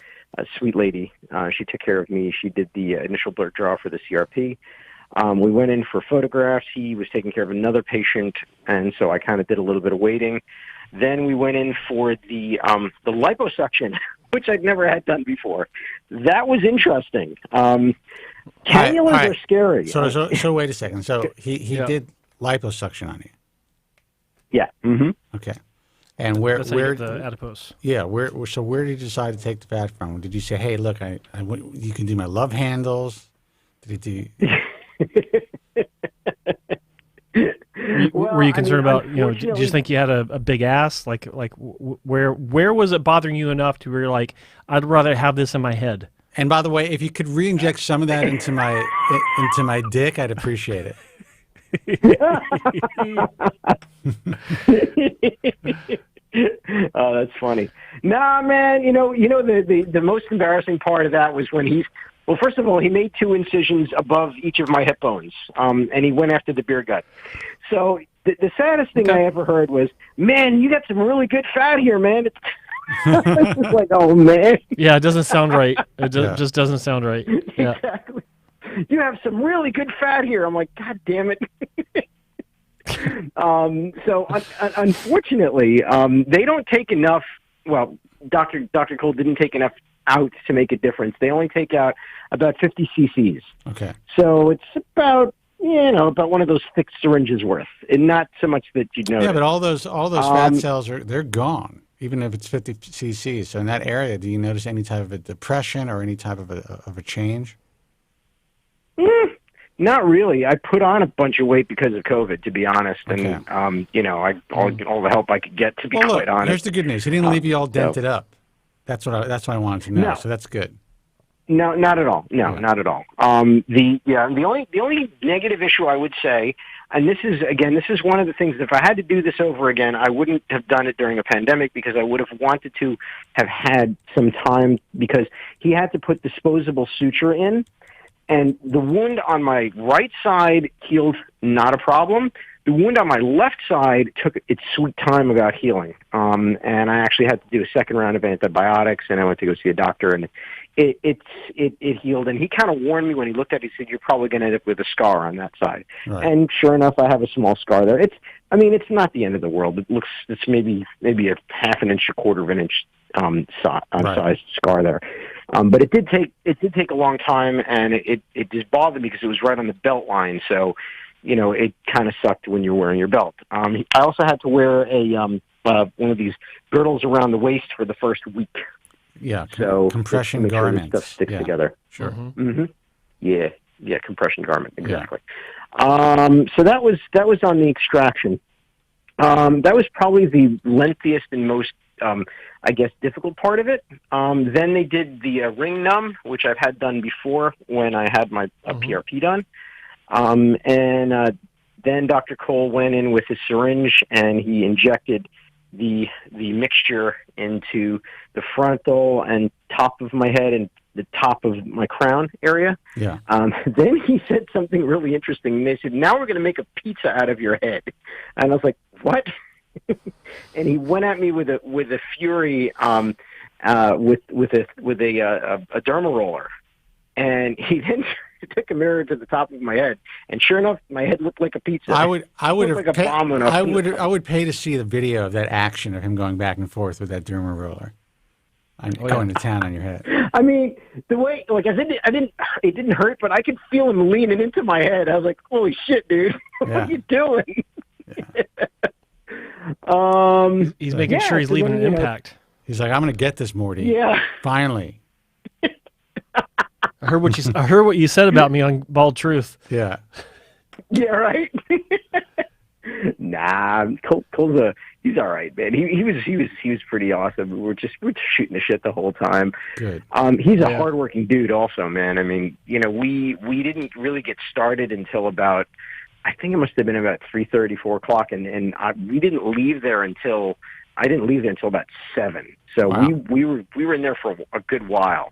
sweet lady. She took care of me. She did the initial blood draw for the CRP. We went in for photographs. He was taking care of another patient, and so I kind of did a little bit of waiting. Then we went in for the liposuction, which I'd never had done before. That was interesting. Cannulas are scary. So wait a second. So he did liposuction on you. Yeah. Mm-hmm. Okay. And where the adipose? Yeah. Where did you decide to take the fat from? Did you say, "Hey, look, you can do my love handles"? Did he do? Were you concerned about, did you just think you had a big ass? Like where was it bothering you enough to where you're like, I'd rather have this in my head? And by the way, if you could re-inject some of that into my dick, I'd appreciate it. Oh, that's funny. Nah, man, the most embarrassing part of that was when Well, first of all, he made 2 incisions above each of my hip bones, and he went after the beer gut. So the saddest thing I ever heard was, "Man, you got some really good fat here, man." It's just like, oh man. Yeah, it doesn't sound right. It just doesn't sound right. Yeah. Exactly. You have some really good fat here. I'm like, God damn it. So unfortunately, they don't take enough. Well, Dr. Cole didn't take enough out to make a difference. They only take out about 50 cc's. Okay. So it's about one of those thick syringes worth, and not so much that you'd know. Yeah, but all those fat cells they're gone, even if it's 50 cc's. So in that area, do you notice any type of a depression or any type of a change? Not really. I put on a bunch of weight because of COVID, to be honest, and all the help I could get, to be quite honest. Here's the good news: he didn't leave you all dented up. That's what I wanted to know. No. So that's good. No, not at all. No, not at all. The only negative issue I would say, and this is one of the things. If I had to do this over again, I wouldn't have done it during a pandemic, because I would have wanted to have had some time, because he had to put disposable suture in. And the wound on my right side healed, not a problem. The wound on my left side took its sweet time about healing. And I actually had to do a second round of antibiotics, and I went to go see a doctor, and it healed. And he kind of warned me when he looked at it. He said, "You're probably going to end up with a scar on that side." Right. And sure enough, I have a small scar there. It's not the end of the world. It's maybe a half an inch, a quarter of an inch sized scar there. But it did take a long time, and it just bothered me because it was right on the belt line. So, it kind of sucked when you're wearing your belt. I also had to wear one of these girdles around the waist for the first week. Yeah, so compression make garments. Sure stuff sticks together. Sure. Mm-hmm. Yeah, compression garment, exactly. Yeah. So that was on the extraction. That was probably the lengthiest and most, difficult part of it. Then they did the ring numb, which I've had done before when I had my PRP done. Then Dr. Cole went in with his syringe, and he injected the mixture into the frontal and top of my head and the top of my crown area. Yeah. Then he said something really interesting. They said, "Now we're going to make a pizza out of your head." And I was like, "What?" And he went at me with a fury, with a derma roller, and he then took a mirror to the top of my head, and sure enough, my head looked like a pizza. I would have like a bomb on a I would pay to see the video of that action of him going back and forth with that derma roller. Going to town on your head. I mean, the way, it didn't hurt, but I could feel him leaning into my head. I was like, "Holy shit, dude! What are you doing?" Yeah. He's making sure he's leaving an impact. He's like, "I'm going to get this, Morty. Yeah, finally." I heard what you said about me on Bald Truth. Yeah. Yeah, right. Nah, Cole's he's all right, man. He was pretty awesome. We're shooting the shit the whole time. Good. He's a hardworking dude, also, man. I mean, we didn't really get started until about, I think it must have been about 3:30, 4 o'clock, and we didn't leave there until about 7. So wow. we were in there for a good while.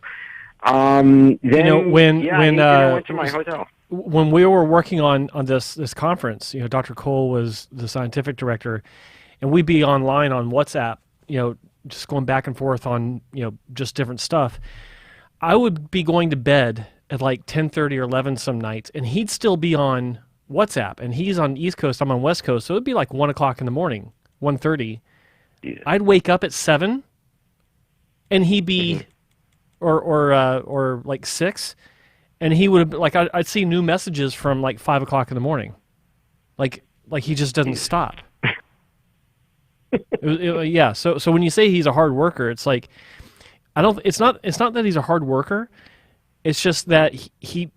Then when I went to my hotel. When we were working on this conference, Dr. Cole was the scientific director, and we'd be online on WhatsApp, just going back and forth on, just different stuff. I would be going to bed at like 10:30 or 11 some nights, and he'd still be on WhatsApp, and he's on East Coast, I'm on West Coast, so it'd be like 1 o'clock in the morning, 1:30. Yeah. I'd wake up at 7, and he'd be, or like 6, and he would have, like, I'd see new messages from like 5 o'clock in the morning, like he just doesn't stop. Yeah. So when you say he's a hard worker, it's like, it's not that he's a hard worker. It's just that he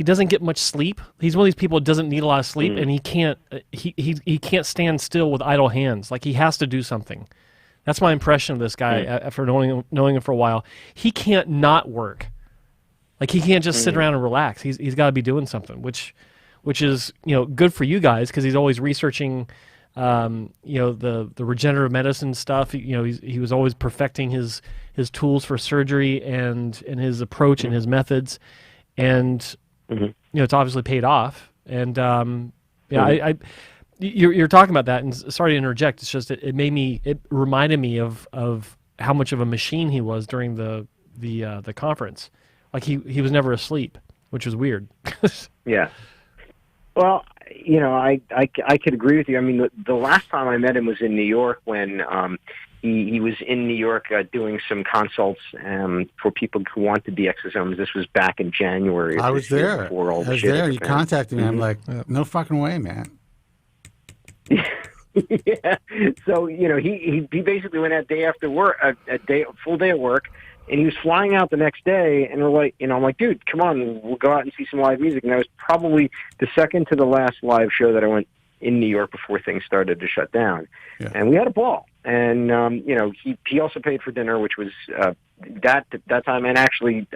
doesn't get much sleep. He's one of these people that doesn't need a lot of sleep, and he can't stand still with idle hands. Like, he has to do something. That's my impression of this guy after knowing him for a while. He can't not work. Like, he can't just sit around and relax. He's got to be doing something, which is good for you guys, because he's always researching the regenerative medicine stuff. He was always perfecting his tools for surgery and his approach and his methods, and it's obviously paid off. And you're talking about that, and sorry to interject. It's just it reminded me of how much of a machine he was during the conference. Like he was never asleep, which was weird. Yeah. Well, I could agree with you. I mean, the last time I met him was in New York when he was in New York doing some consults for people who wanted the exosomes. This was back in January. I was there. Before all I the was shit there. hit You the fan. contacted me. I'm like, no fucking way, man. Yeah. So he basically went out day after work, full day at work, and he was flying out the next day. And we're like, I'm like, dude, come on, we'll go out and see some live music. And that was probably the second to the last live show that I went in New York before things started to shut down. Yeah. And we had a ball. And he also paid for dinner, which was that time. And actually,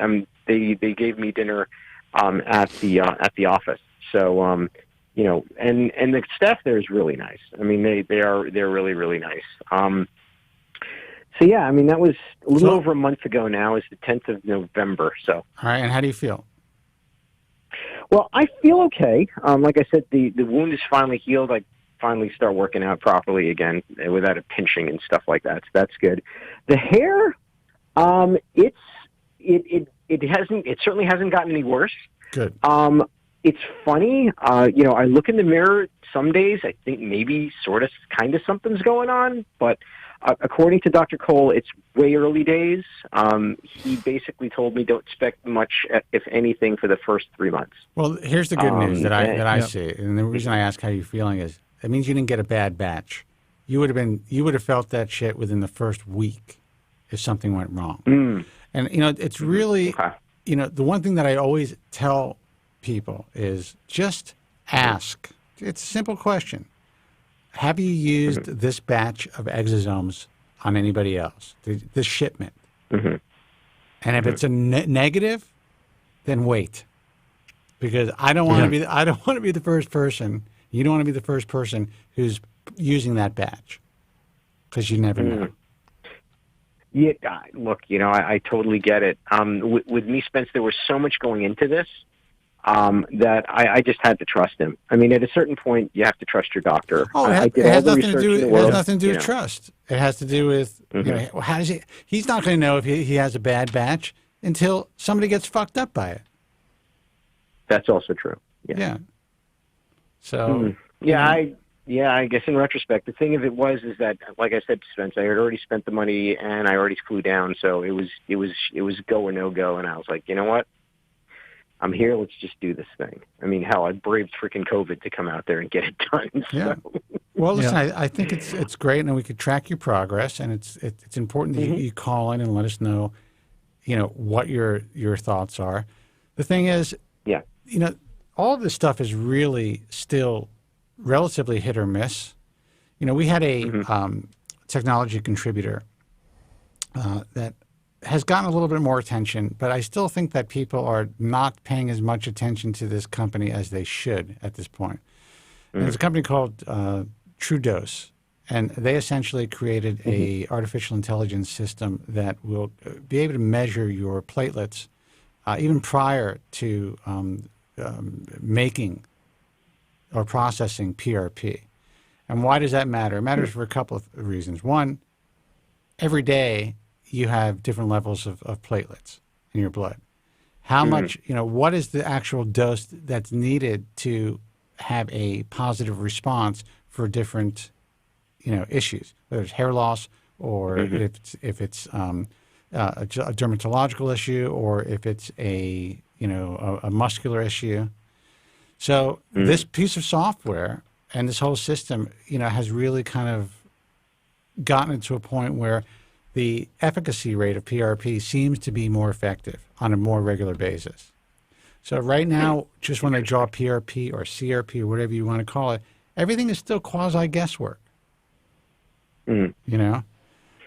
they gave me dinner at the office. So and the staff there is really nice. I mean, they're really, really nice. So yeah, I mean, that was a little over a month ago now. It's the 10th of November. So all right, and how do you feel? Well, I feel okay. Like I said, the wound is finally healed. I finally start working out properly again without it pinching and stuff like that. So that's good. The hair, it certainly hasn't gotten any worse. Good. It's funny, I look in the mirror some days, I think maybe sort of kind of something's going on, but according to Dr. Cole, it's way early days. He basically told me don't expect much, if anything, for the first 3 months. Well, here's the good news that I see, and the reason I ask how you're feeling is it means you didn't get a bad batch. You would have felt that shit within the first week if something went wrong. And it's really, the one thing that I always tell people is just ask. It's a simple question. Have you used this batch of exosomes on anybody else? This shipment. And if it's a negative, then wait, because I don't want to be. I don't want to be the first person. You don't want to be the first person who's using that batch, because you never know. Yeah, look, I totally get it. With me, Spence, there was so much going into this that I just had to trust him. I mean, at a certain point, you have to trust your doctor. Oh, it has nothing to do with trust. It has to do with how does he? He's not going to know if he has a bad batch until somebody gets fucked up by it. That's also true. Yeah. So. I guess in retrospect, the thing of it is that, like I said to Spence, I had already spent the money and I already flew down, so it was go or no go, and I was like, you know what? I'm here. Let's just do this thing. I mean, hell, I braved freaking COVID to come out there and get it done. So. Yeah. Well, listen, I think it's great, and we could track your progress, and it's important that you call in and let us know, what your thoughts are. The thing is, all of this stuff is really still relatively hit or miss. We had a technology contributor that has gotten a little bit more attention, but I still think that people are not paying as much attention to this company as they should at this point. There's a company called True Dose, and they essentially created a artificial intelligence system that will be able to measure your platelets even prior to making or processing PRP. And why does that matter? It matters for a couple of reasons. One, every day you have different levels of platelets in your blood. How much, what is the actual dose that's needed to have a positive response for different, issues, whether it's hair loss or if it's a dermatological issue or if it's a muscular issue. So this piece of software and this whole system, has really kind of gotten it to a point where the efficacy rate of PRP seems to be more effective on a more regular basis. So right now, just when they draw PRP or CRP or whatever you want to call it, everything is still quasi-guesswork.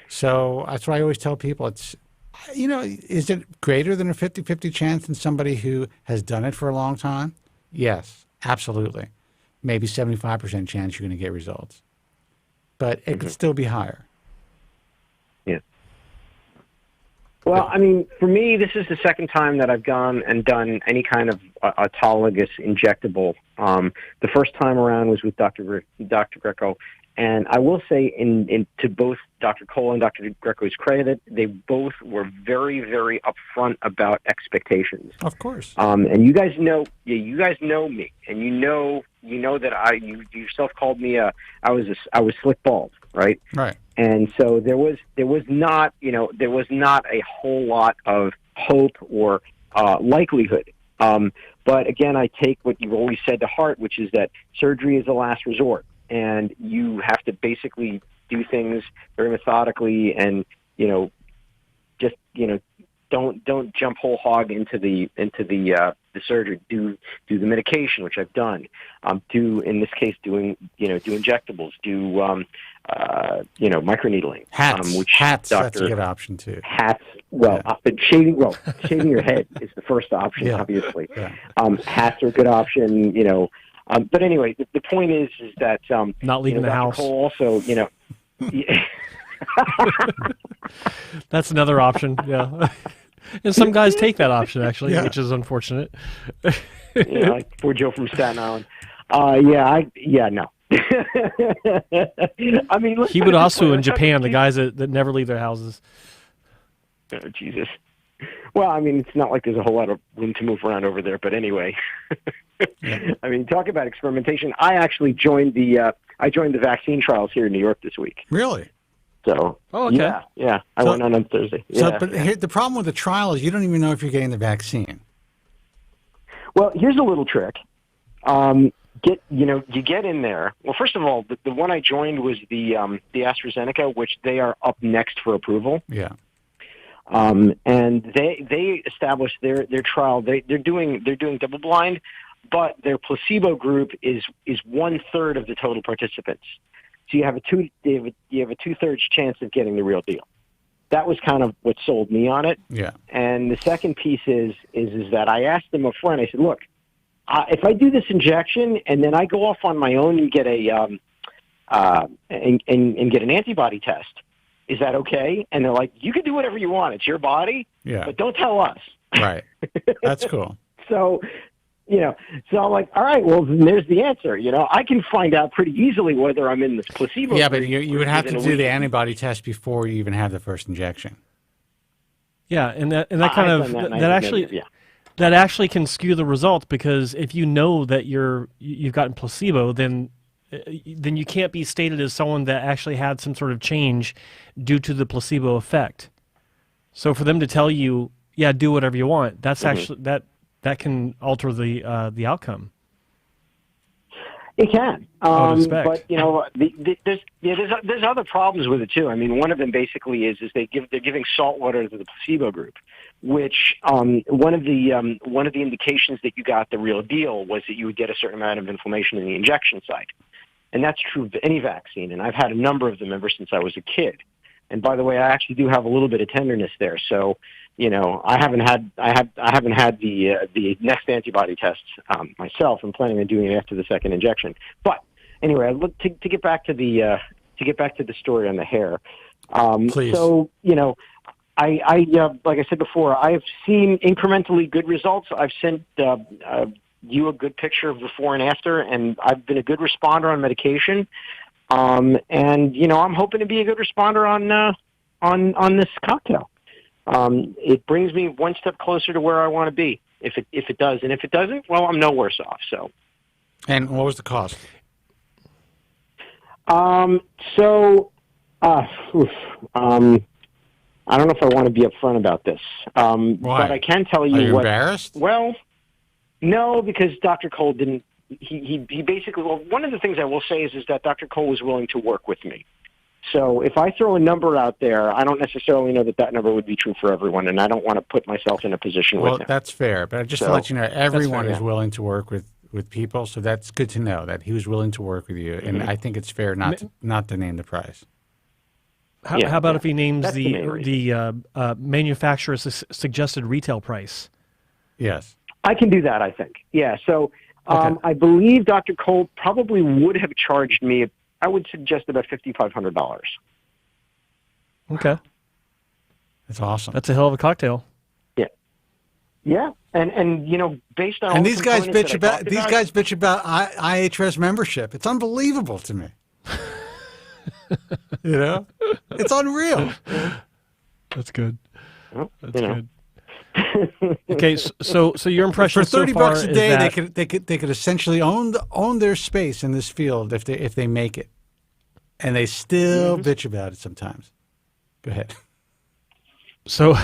So that's why I always tell people it's, is it greater than a 50-50 chance in somebody who has done it for a long time? Yes, absolutely. Maybe 75% chance you're going to get results. but it could still be higher. Yeah. Well, I mean, for me, this is the second time that I've gone and done any kind of autologous injectable. The first time around was with Dr. Greco, and I will say, to both Dr. Cole and Dr. Greco's credit, they both were very, very upfront about expectations. Of course. And you guys know me, and you know that you yourself called me I was slick bald, right? Right. And so there was not a whole lot of hope or likelihood. But again, I take what you've always said to heart, which is that surgery is the last resort, and you have to basically do things very methodically, and just don't jump whole hog into the surgery. Do the medication, which I've done. Do in this case do injectables. Do microneedling. Hats. That's a good option too. Hats. Well, shaving your head is the first option, obviously. Yeah. Hats are a good option. But anyway, the point is that not leaving the Dr. house. Cole also, That's another option. Yeah. And some guys take that option, actually, which is unfortunate. Like poor Joe from Staten Island. No. I mean, Hibudasu in Japan, the guys that never leave their houses. Oh, Jesus. Well, I mean, it's not like there's a whole lot of room to move around over there, but anyway. I mean, talk about experimentation. I actually joined the vaccine trials here in New York this week. Really? So, okay. Yeah. I went on Thursday. But the problem with the trial is you don't even know if you're getting the vaccine. Well, here's a little trick. You get in there. Well, first of all, the one I joined was the AstraZeneca, which they are up next for approval. Yeah. And they established their trial. They're doing double blind, but their placebo group is 1/3 of the total participants. So you have a 2/3 chance of getting the real deal. That was kind of what sold me on it. Yeah. And the second piece is that I asked them up front. I said, look, if I do this injection and then I go off on my own and get and get an antibody test, is that okay? And they're like, you can do whatever you want. It's your body, but don't tell us. Right. That's cool. So I'm like, all right, well, then there's the answer. I can find out pretty easily whether I'm in this placebo. Yeah, but you would have to do the antibody test before you even have the first injection. Yeah, and that actually can skew the results, because if you know that you've gotten placebo, then you can't be stated as someone that actually had some sort of change due to the placebo effect. So for them to tell you, do whatever you want, that's actually that can alter the outcome. It can, but there's other problems with it too. I mean, one of them basically is they're giving salt water to the placebo group, which one of the indications that you got the real deal was that you would get a certain amount of inflammation in the injection site, and that's true of any vaccine. And I've had a number of them ever since I was a kid. And by the way, I actually do have a little bit of tenderness there, so. I haven't had the next antibody test myself. I'm planning on doing it after the second injection. But anyway, to get back to the story on the hair. Please. So I like I said before, I have seen incrementally good results. I've sent you a good picture of before and after, and I've been a good responder on medication. And I'm hoping to be a good responder on this cocktail. It brings me one step closer to where I want to be. If it does, and if it doesn't, well, I'm no worse off. So. And what was the cost? I don't know if I want to be upfront about this. Why? But I can tell you. Are you embarrassed? Well, no, because Dr. Cole didn't. He basically. Well, one of the things I will say is that Dr. Cole was willing to work with me. So if I throw a number out there, I don't necessarily know that number would be true for everyone, and I don't want to put myself in a position with him. Well, that's fair, but just to let you know, everyone is willing to work with people, so that's good to know that he was willing to work with you, and I think it's fair not to name the price. How about if he names the manufacturer's suggested retail price? Yes. I can do that, I think. Yeah, so Okay. I believe Dr. Cole probably would have charged me I would suggest about $5,500. Okay. That's awesome. That's a hell of a cocktail. Yeah, and based on all And the these guys components bitch that I about IHRS membership. It's unbelievable to me. It's unreal. That's good. Well, That's good. Okay, so your impression For 30 so far bucks a is day, that they could essentially own their space in this field if they make it, and they still bitch about it sometimes. Go ahead. So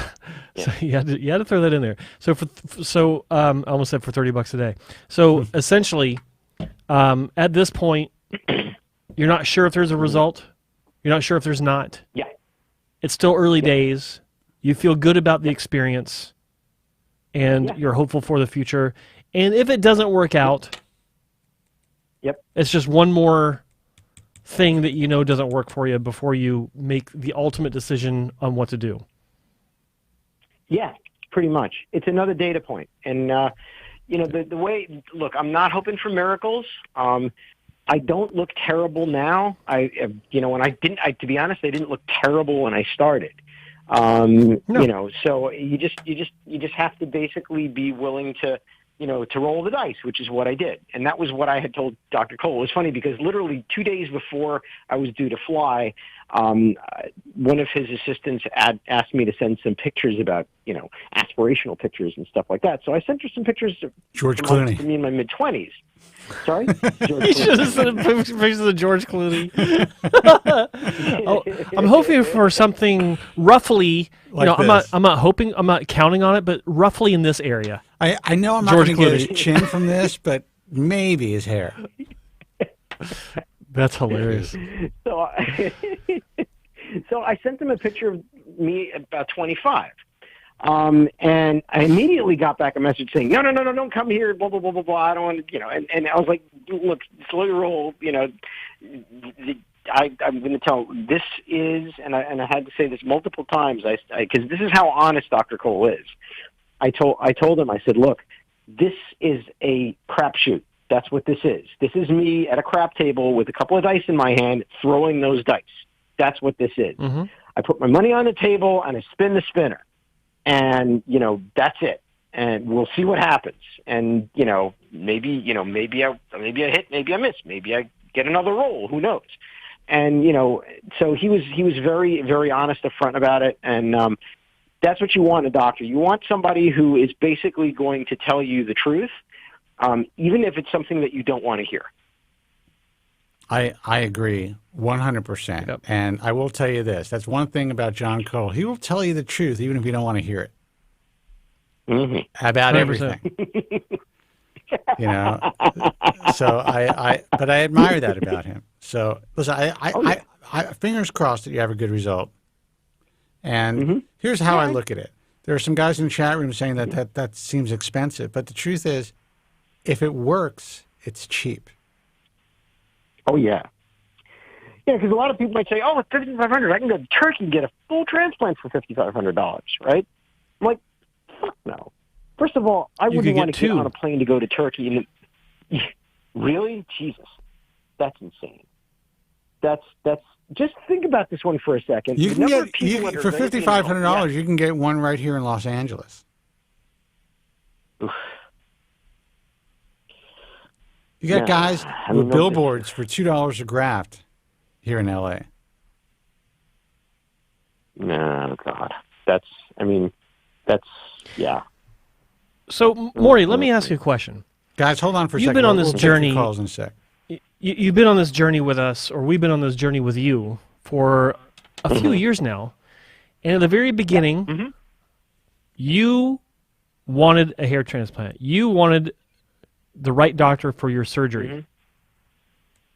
you had to throw that in there. So I almost said for $30 a day. So essentially, at this point, you're not sure if there's a result. You're not sure if there's not. Yeah. It's still early days. You feel good about the experience, and you're hopeful for the future. And if it doesn't work out, it's just one more thing that doesn't work for you before you make the ultimate decision on what to do. Yeah, pretty much. It's another data point. And, the way, look, I'm not hoping for miracles. I don't look terrible now. To be honest, I didn't look terrible when I started. No. So you just have to basically be willing to roll the dice, which is what I did. And that was what I had told Dr. Cole. It was funny because literally 2 days before I was due to fly, one of his assistants asked me to send some pictures about, aspirational pictures and stuff like that. So I sent her some pictures George Clooney. to me in my mid-20s. Sorry? George You Clooney. should have sent pictures of George Clooney. I'm hoping for something roughly, Like I'm not hoping, I'm not counting on it, but roughly in this area. I know I'm not George going to get Clooney. his chin from this, but maybe his hair. That's hilarious. So I sent him a picture of me about 25. And I immediately got back a message saying, no, don't come here, blah, blah, blah, blah, blah. I don't want to, and I was like, look, slow your roll, I'm going to tell him this is, and I had to say this multiple times, because this is how honest Dr. Cole is. I told him, I said, look, this is a crapshoot. That's what this is. This is me at a crap table with a couple of dice in my hand, throwing those dice. That's what this is. Mm-hmm. I put my money on the table and I spin the spinner. And, that's it. And we'll see what happens. And, maybe I hit, maybe I miss, maybe I get another roll. Who knows? And, so he was very, very honest up front about it. And that's what you want in a doctor. You want somebody who is basically going to tell you the truth, even if it's something that you don't want to hear. I agree 100%. Yep. And I will tell you this. That's one thing about John Cole. He will tell you the truth even if you don't want to hear it. Mm-hmm. About 100%. everything. So but I admire that about him. So listen, I fingers crossed that you have a good result. And here's how I look at it. There are some guys in the chat room saying that seems expensive, but the truth is, if it works, it's cheap. Oh, yeah. Yeah, because a lot of people might say, it's $5,500. I can go to Turkey and get a full transplant for $5,500, right? I'm like, fuck no. First of all, I wouldn't want to get on a plane to go to Turkey. And really? Jesus. That's insane. That's just think about this one for a second. You can get for $5,500. You can get one right here in Los Angeles. Oof. You got guys with billboards for $2 a graft here in L.A. No, God. Yeah. So, Maury, let me ask you a question. Guys, hold on for a second. You've been on this journey. Take your calls in a sec. You've been on this journey with us, or we've been on this journey with you for a few years now. And at the very beginning, you wanted a hair transplant. You wanted the right doctor for your surgery.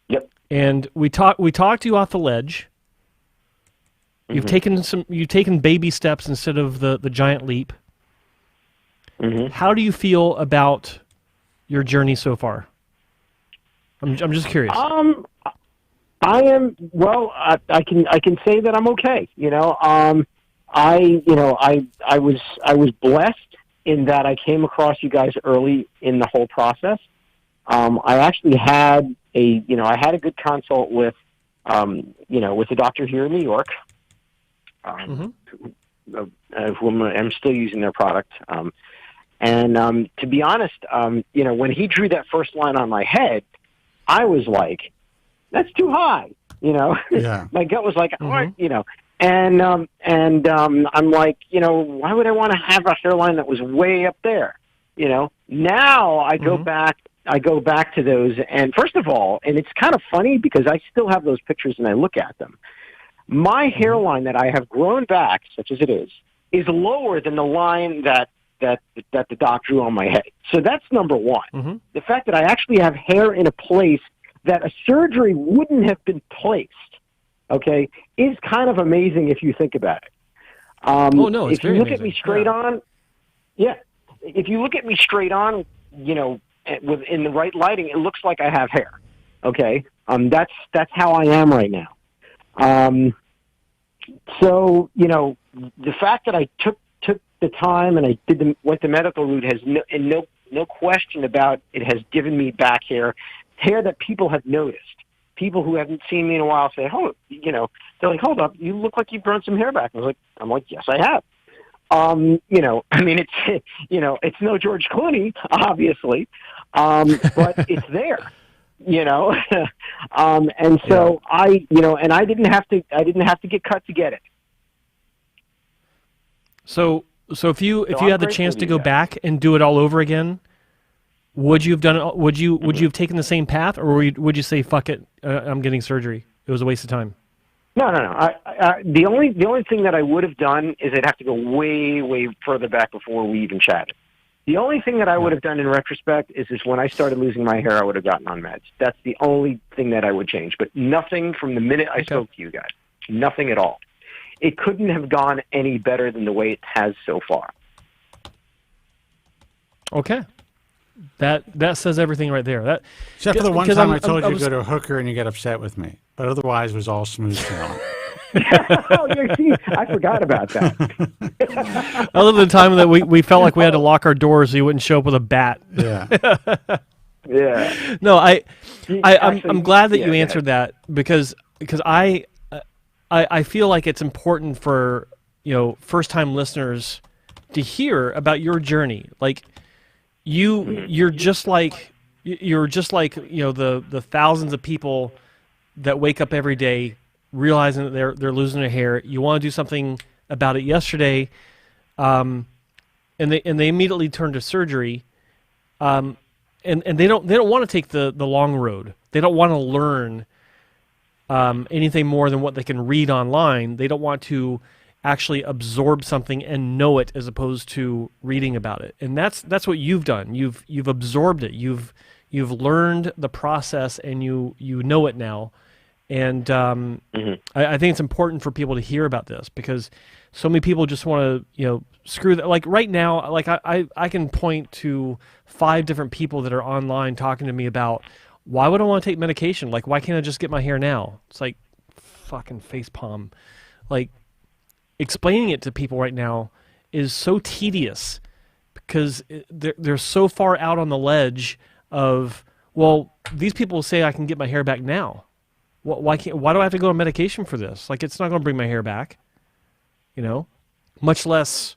Yep. And we talked you off the ledge. You've taken baby steps instead of the giant leap. How do you feel about your journey so far? I'm just curious. I am I can say that I'm okay. I was blessed in that I came across you guys early in the whole process. I actually had a good consult with with a doctor here in New York, whom I'm still using their product. And to be honest, when he drew that first line on my head, I was like, that's too high. Yeah. My gut was like, and I'm like, why would I want to have a hairline that was way up there? Now I go back to those, and first of all, and it's kind of funny because I still have those pictures and I look at them. My hairline that I have grown back, such as it is lower than the line that the doc drew on my head. So that's number one. The fact that I actually have hair in a place that a surgery wouldn't have been placed, okay, is kind of amazing if you think about it. It's if you look at me straight on, if you look at me straight on, in the right lighting, it looks like I have hair. Okay, that's how I am right now. So the fact that I took the time and I went the medical route has no question about it has given me back hair that people have noticed. People who haven't seen me in a while say, they're like, hold up, you look like you've grown some hair back. I'm like, yes, I have. It's no George Clooney, obviously, but it's there, and so and I didn't have to get cut to get it. So if you had the chance to go back and do it all over again, would you have done it? Would you have taken the same path, or would you say, fuck it, I'm getting surgery? It was a waste of time. No. The only thing that I would have done is I'd have to go way, way further back before we even chatted. The only thing that I would have done in retrospect is when I started losing my hair, I would have gotten on meds. That's the only thing that I would change. But nothing from the minute I spoke to you guys. Nothing at all. It couldn't have gone any better than the way it has so far. Okay. That says everything right there. Except for the one time I told you to go to a hooker and you get upset with me. But otherwise, it was all smooth sailing. I forgot about that. Other than the time that we felt like we had to lock our doors so you wouldn't show up with a bat. Yeah. Yeah. No, I'm glad that you answered that because I feel like it's important for first time listeners to hear about your journey. Like you're just like the thousands of people that wake up every day realizing that they're losing their hair. You want to do something about it yesterday, and they immediately turn to surgery, and they don't want to take the long road. They don't want to learn anything more than what they can read online. They don't want to actually absorb something and know it as opposed to reading about it. And that's what you've done. You've absorbed it. You've learned the process and you know it now. And I think it's important for people to hear about this because so many people just want to screw that. Like right now, like I can point to 5 different people that are online talking to me about why would I want to take medication? Like why can't I just get my hair now? It's like fucking facepalm. Like explaining it to people right now is so tedious because they're so far out on the ledge of, well, these people say I can get my hair back now. Why do I have to go on medication for this? Like it's not going to bring my hair back, much less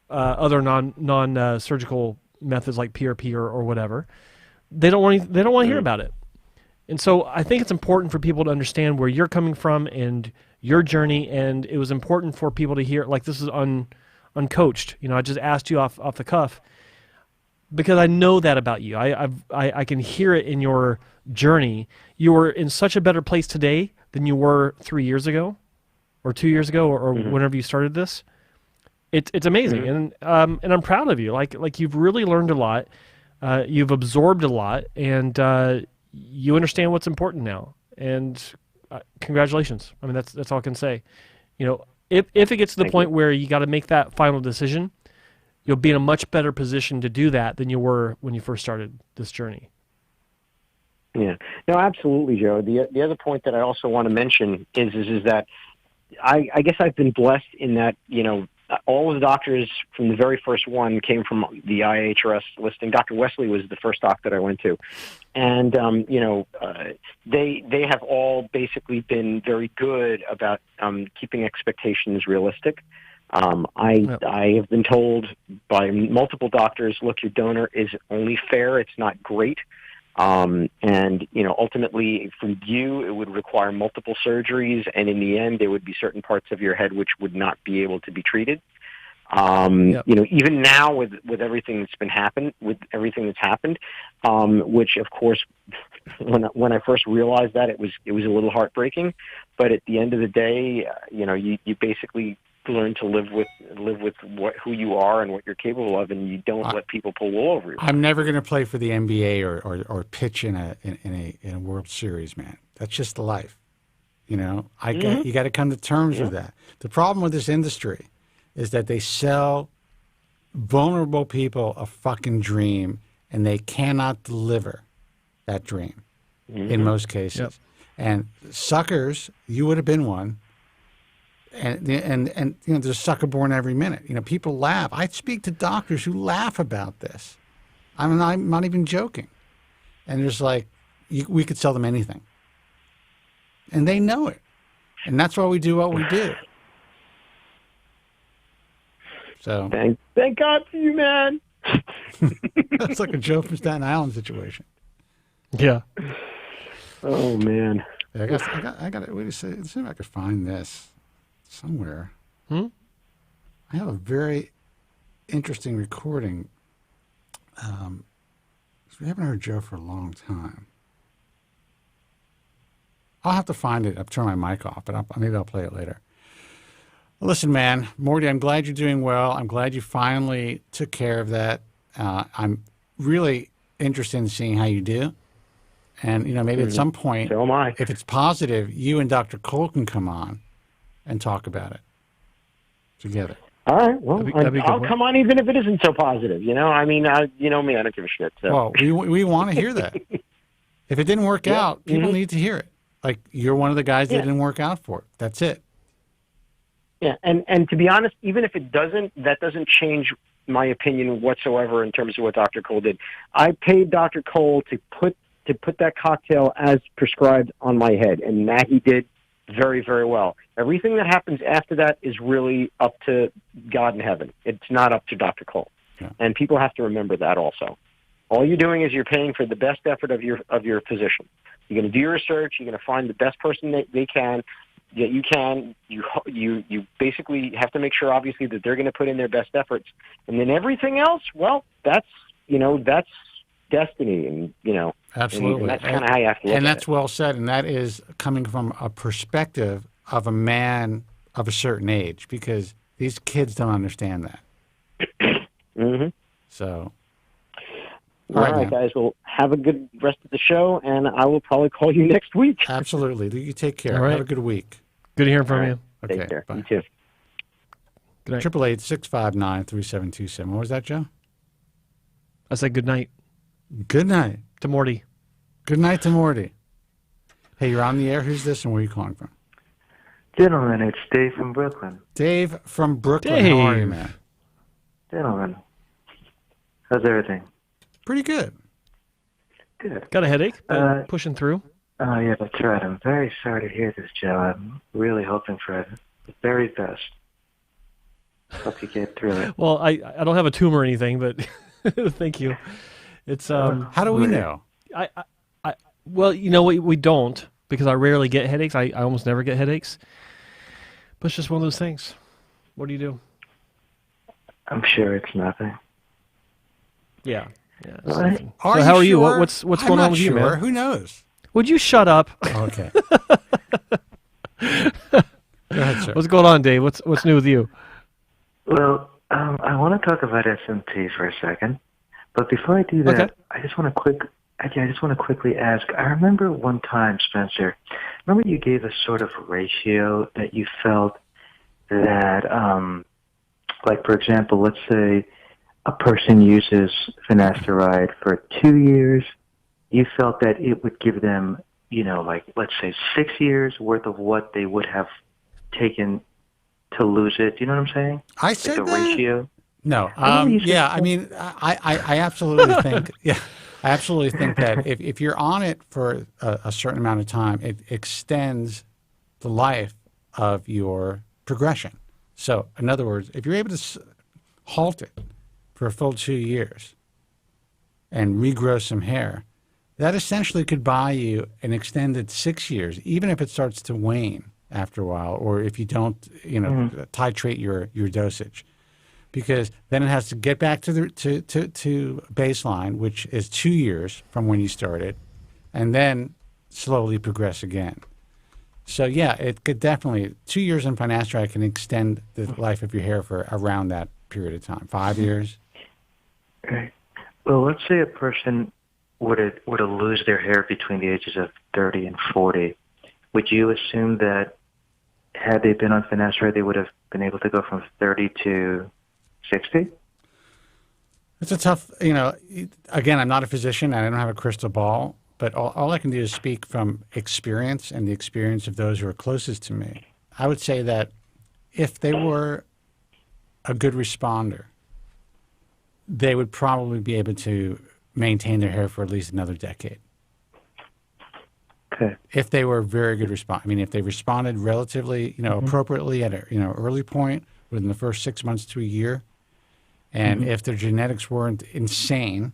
other non surgical methods like PRP or whatever. They don't want to hear about it. And so I think it's important for people to understand where you're coming from and your journey, and it was important for people to hear, like this is uncoached. I just asked you off the cuff because I know that about you. I can hear it in your journey. You are in such a better place today than you were 3 years ago or 2 years ago or whenever you started this. It's amazing. And I'm proud of you. Like you've really learned a lot. You've absorbed a lot, and you understand what's important now. And congratulations. I mean, that's all I can say. If it gets to the point where you got to make that final decision, you'll be in a much better position to do that than you were when you first started this journey. Yeah. No, absolutely, Joe. The other point that I also want to mention is that I guess I've been blessed in that, all of the doctors from the very first one came from the IHRS listing. Dr. Wesley was the first doc that I went to. And, they have all basically been very good about keeping expectations realistic. I have been told by multiple doctors, look, your donor is only fair. It's not great. Ultimately for you, it would require multiple surgeries. And in the end, there would be certain parts of your head which would not be able to be treated. Even now with everything that's happened, which of course, when I first realized that, it was a little heartbreaking. But at the end of the day, you basically learn to live with who you are and what you're capable of, and you don't let people pull wool over you. I'm never going to play for the NBA or pitch in a World Series, man. That's just the life. You got to come to terms with that. The problem with this industry is that they sell vulnerable people a fucking dream, and they cannot deliver that dream in most cases. Yep. And suckers, you would have been one. And there's a sucker born every minute. People laugh. I speak to doctors who laugh about this. I'm not even joking. And there's we could sell them anything. And they know it. And that's why we do what we do. So thank God for you, man. That's like a Joe from Staten Island situation. Yeah. Oh man. I got to wait a second. Let's see if I could find this somewhere. I have a very interesting recording. We haven't heard Joe for a long time. I'll have to find it. I'll turn my mic off, but maybe I'll play it later. Listen, man, Morty, I'm glad you're doing well. I'm glad you finally took care of that. I'm really interested in seeing how you do. And, maybe at some point, so am I. If it's positive, you and Dr. Cole can come on and talk about it together. All right. Well, I'll one. come on even if it isn't so positive. I mean, you know me, I don't give a shit. So. Well, we want to hear that. If it didn't work out, people need to hear it. Like, you're one of the guys that didn't work out for it. That's it. Yeah, and to be honest, even if it doesn't, that doesn't change my opinion whatsoever in terms of what Dr. Cole did. I paid Dr. Cole to put that cocktail as prescribed on my head, and that he did very, very well. Everything that happens after that is really up to God in heaven. It's not up to Dr. Cole. Yeah. And people have to remember that also. All you're doing is you're paying for the best effort of your physician. You're going to do your research. You're going to find the best person that they can. That you can. You basically have to make sure, obviously, that they're going to put in their best efforts. And then everything else, well, that's destiny, and Absolutely. and that's kind of how you have to look at it. And that's well said, and that is coming from a perspective of a man of a certain age, because these kids don't understand that. So, all right, guys. Well, have a good rest of the show, and I will probably call you next week. Absolutely. You take care. All right. Have a good week. Good hearing from you. Okay. Take care. Bye. You too. Good night. 888-659-3727. What was that, Joe? I said good night Good night. to Morty. Good night to Morty. Hey, you're on the air. Who's this, and where are you calling from? Gentlemen, it's Dave from Brooklyn. Dave from Brooklyn. Dave. How are you, man? Gentlemen, how's everything? Pretty good. Good. Got a headache? Pushing through. Oh, yeah, that's right. I'm very sorry to hear this, Joe. I'm really hoping for the very best. Hope you get through it. Well, I don't have a tumor or anything, but thank you. It's How do we know? Well, we don't, because I rarely get headaches. I almost never get headaches. But it's just one of those things. What do you do? I'm sure it's nothing. Yeah. Yeah. All it's right. nothing. Are So you how are you? sure? What's I'm going on not with you, sure. man? Who knows? Would you shut up? Okay. Go ahead, sir. What's going on, Dave? What's new with you? Well, I want to talk about SMT for a second. But before I do that, Okay. I just want to quickly ask. I remember one time, Spencer, remember you gave a sort of ratio that you felt that, like, for example, let's say a person uses finasteride for 2 years. You felt that it would give them, like, let's say 6 years worth of what they would have taken to lose it? Do you know what I'm saying? I said like the that? ratio. No. You said Yeah, that. I mean, I absolutely think, yeah, I absolutely think that if you're on it for a certain amount of time, it extends the life of your progression. So, in other words, if you're able to halt it for a full 2 years and regrow some hair, that essentially could buy you an extended 6 years, even if it starts to wane after a while, or if you don't, titrate your dosage, because then it has to get back to the to baseline, which is 2 years from when you started, and then slowly progress again. So yeah, it could definitely 2 years in finasteride can extend the life of your hair for around that period of time. 5 years. Right. Well, let's say a person were to lose their hair between the ages of 30 and 40. Would you assume that had they been on finasteride, they would have been able to go from 30 to 60? It's a tough, again, I'm not a physician and I don't have a crystal ball, but all I can do is speak from experience and the experience of those who are closest to me. I would say that if they were a good responder, they would probably be able to maintain their hair for at least another decade. Okay. If they were a very good if they responded relatively, appropriately at a, early point within the first 6 months to a year, and if their genetics weren't insane,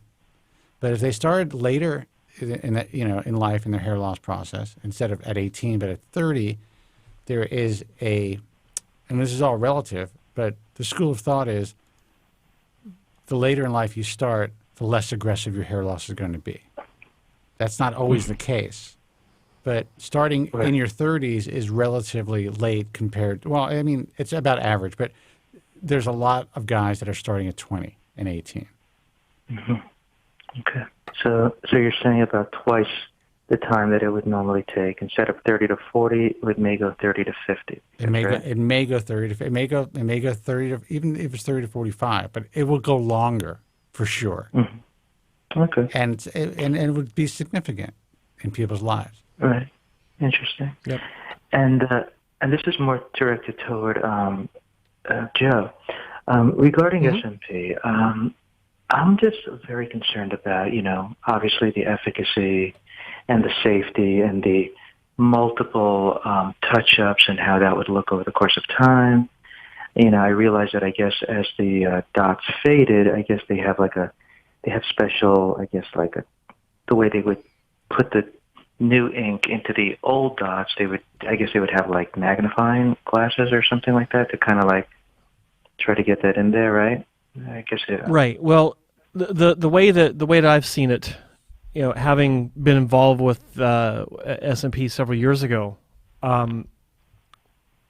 but if they started later in life in their hair loss process, instead of at 18 but at 30, there is and this is all relative, but the school of thought is the later in life you start, the less aggressive your hair loss is going to be. That's not always the case, but starting in your 30s is relatively late compared. Well, I mean, it's about average, but there's a lot of guys that are starting at 20 and 18. Okay. So you're saying about twice the time that it would normally take. Instead of 30 to 40, it may go 30 to 50. It may go 30 to, it may go 30 to, even if it's 30 to 45, but it will go longer for sure. Okay. And it would be significant in people's lives. Right. Interesting. Yep. And this is more directed toward Joe. Regarding SMP, I'm just very concerned about, obviously the efficacy and the safety and the multiple touch-ups and how that would look over the course of time. I realize that I guess as the dots faded, I guess they have special, the way they would put the new ink into the old dots, they would have like magnifying glasses or something like that to kind of like try to get that in there, right? I guess it, Right. Well, the way that I've seen it, having been involved with S&P several years ago,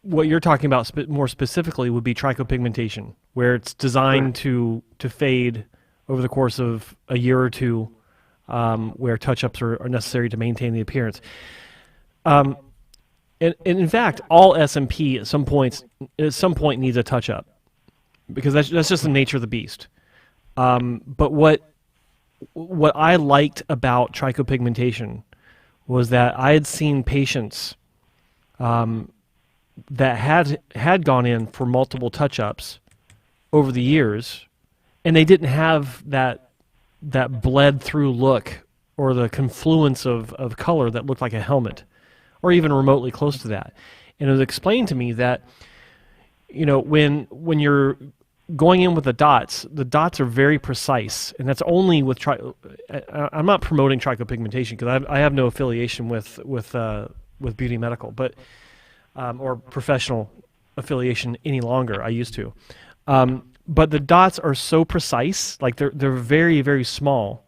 what you're talking about more specifically would be trichopigmentation, where it's designed to fade over the course of a year or two, where touch-ups are necessary to maintain the appearance. And in fact, all S&P at some point needs a touch-up, because that's just the nature of the beast. But what I liked about trichopigmentation was that I had seen patients that had gone in for multiple touch-ups over the years, and they didn't have that bled-through look or the confluence of color that looked like a helmet, or even remotely close to that. And it was explained to me that, when you're going in with the dots are very precise, and that's only with I'm not promoting trichopigmentation because I have no affiliation with Beauty Medical, but or professional affiliation any longer. I used to, but the dots are so precise, like they're very, very small.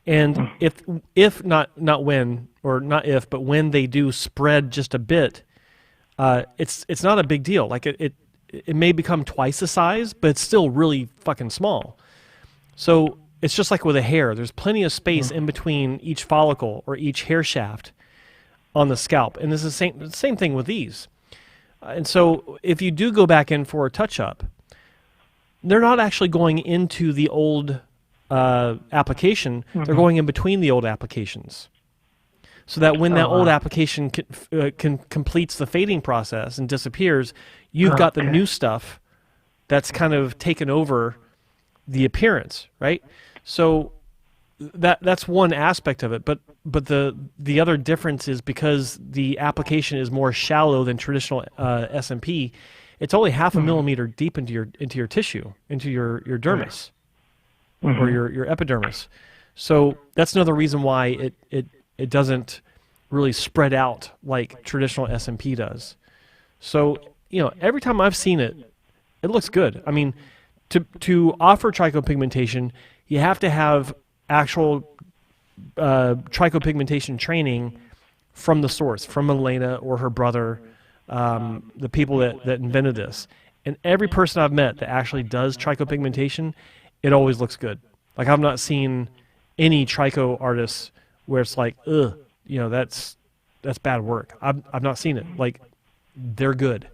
And if not when, or not if, but when they do spread just a bit, it's not a big deal. Like it may become twice the size, but it's still really fucking small. So it's just like with a hair. There's plenty of space in between each follicle or each hair shaft on the scalp. And this is the same thing with these. And so if you do go back in for a touch-up, they're not actually going into the old application. They're going in between the old applications. so that when that old application completes the fading process and disappears, you've got the new stuff that's kind of taken over the appearance, right? So that's one aspect of it, but the other difference is because the application is more shallow than traditional SMP. It's only half a millimeter deep into your tissue, into your dermis or your epidermis. So that's another reason why it doesn't really spread out like traditional SMP does. So every time I've seen it, it looks good. I mean, to offer trichopigmentation, you have to have actual trichopigmentation training from the source, from Elena or her brother, the people that invented this. And every person I've met that actually does trichopigmentation, it always looks good. Like, I've not seen any tricho artists where it's like, ugh, that's bad work. I've not seen it. Like, they're good.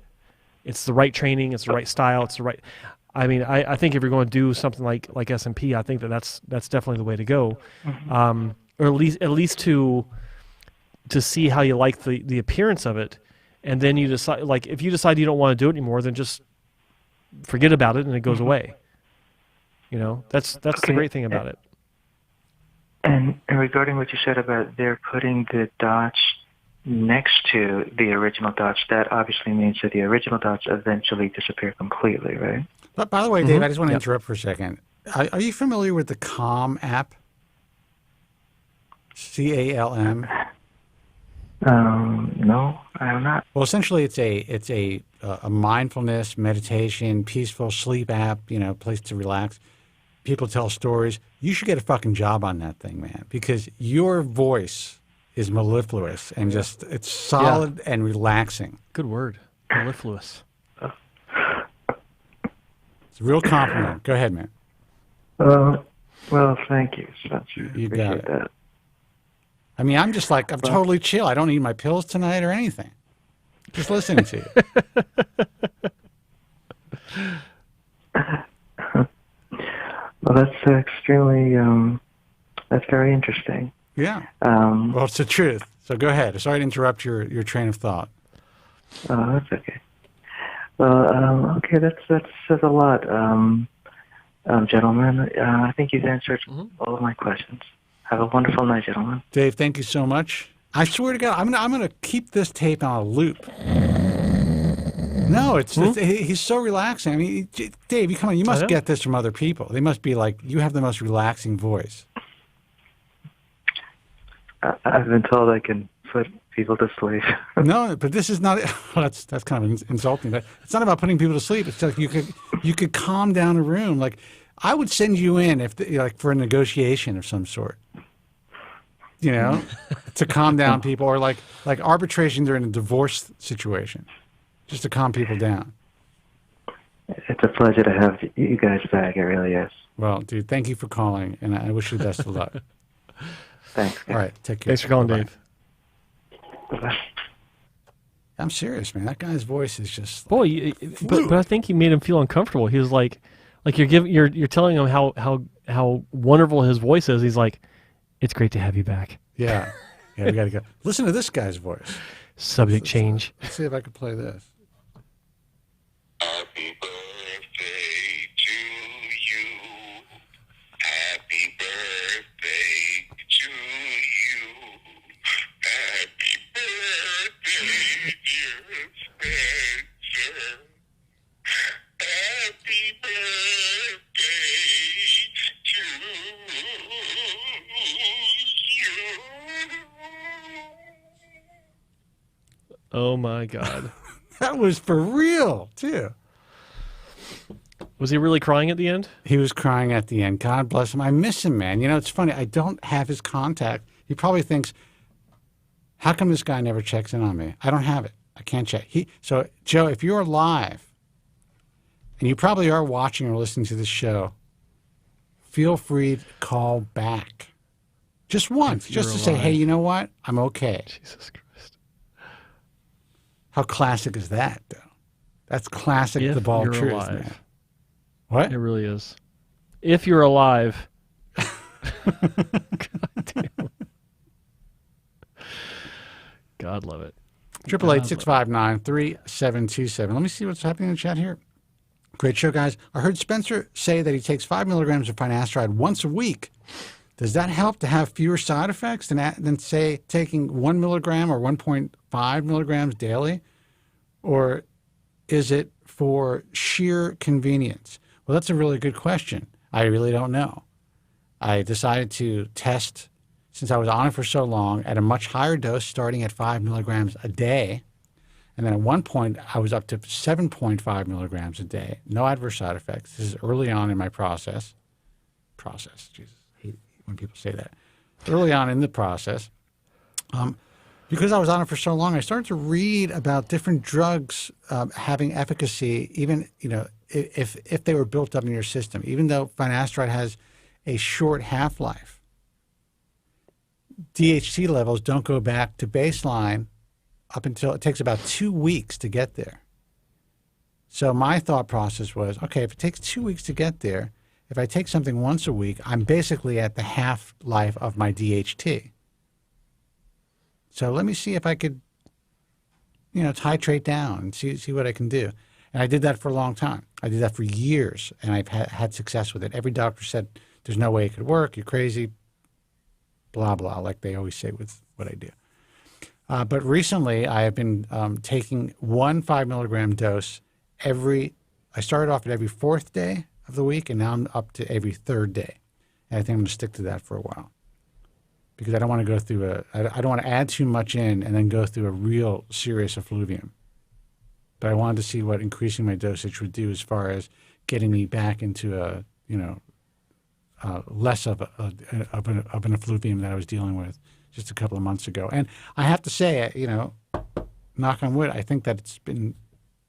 It's the right training. It's the right style. It's the right. I mean, I think if you're going to do something like SMP, I think that's definitely the way to go, or at least to see how you like the appearance of it, and then you decide. Like, if you decide you don't want to do it anymore, then just forget about it and it goes away. That's the great thing about it. And regarding what you said about they're putting the dots next to the original dots, that obviously means that the original dots eventually disappear completely, right? But by the way, Dave, I just want to interrupt for a second. Are you familiar with the Calm app? CALM? No, I am not. Well, essentially, it's a mindfulness, meditation, peaceful sleep app. Place to relax. People tell stories. You should get a fucking job on that thing, man, because your voice is mellifluous and it's solid and relaxing. Good word, mellifluous. It's a real compliment. Go ahead, man. Well, thank you, Spencer. You got it. That. I mean, I'm just like, I'm totally chill. I don't need my pills tonight or anything. Just listening to you. Well, that's extremely, that's very interesting. Yeah. Well, it's the truth. So go ahead. Sorry to interrupt your train of thought. Oh, that's okay. Well, okay, that says a lot, gentlemen. I think you've answered all of my questions. Have a wonderful night, gentlemen. Dave, thank you so much. I swear to God, I'm gonna keep this tape on a loop. No, he's so relaxing. I mean, Dave, come on, you must get this from other people. They must be like, you have the most relaxing voice. I've been told I can put people to sleep. No, but this is not. Well, that's kind of insulting. But it's not about putting people to sleep. It's like you could calm down a room. Like, I would send you in for a negotiation of some sort. To calm down people, or like arbitration during a divorce situation, just to calm people down. It's a pleasure to have you guys back. It really is. Well, dude, thank you for calling, and I wish you the best of luck. Thanks. All right, take care. Thanks for calling, Bye-bye. Dave. Bye-bye. I'm serious, man. That guy's voice is just boy. But I think you made him feel uncomfortable. He was like you're telling him how wonderful his voice is. He's like, it's great to have you back. Yeah, we got to go. Listen to this guy's voice. Subject change. Let's see if I can play this. Happy birthday to you. Happy birthday to you. Happy birthday, dear Spencer. Happy birthday to you. Oh my God. That was for real, too. Was he really crying at the end? He was crying at the end. God bless him. I miss him, man. It's funny. I don't have his contact. He probably thinks, how come this guy never checks in on me? I don't have it. I can't check. So, Joe, if you're live, and you probably are watching or listening to this show, feel free to call back. Just once. Just to say, hey, you know what? I'm okay. Jesus Christ. How classic is that, though? That's classic, If the ball you're truth, alive. man. What? It really is. If you're alive. God damn. God love it. 888-659-3727. Let me see what's happening in the chat here. Great show, guys. I heard Spencer say that he takes 5 milligrams of finasteride once a week. Does that help to have fewer side effects than say, taking 1 milligram or 1.5 milligrams daily? Or is it for sheer convenience? Well, that's a really good question. I really don't know. I decided to test, since I was on it for so long, at a much higher dose, starting at 5 milligrams a day. And then at one point, I was up to 7.5 milligrams a day. No adverse side effects. This is early on in my process. Jesus, I hate when people say that. Early on in the process. Because I was on it for so long, I started to read about different drugs having efficacy, even, if they were built up in your system. Even though finasteride has a short half-life, DHT levels don't go back to baseline up until it takes about 2 weeks to get there. So my thought process was, okay, if it takes 2 weeks to get there, if I take something once a week, I'm basically at the half-life of my DHT. So let me see if I could, titrate down and see what I can do. And I did that for a long time. I did that for years, and I've had success with it. Every doctor said, there's no way it could work, you're crazy, blah, blah, like they always say with what I do. But recently, I have been taking 1 5 milligram dose I started off at every 4th day of the week, and now I'm up to every 3rd day. And I think I'm going to stick to that for a while. Because I don't want to go through I don't want to add too much in and then go through a real serious effluvium. But I wanted to see what increasing my dosage would do as far as getting me back into less of an effluvium that I was dealing with just a couple of months ago. And I have to say, knock on wood, I think that it's been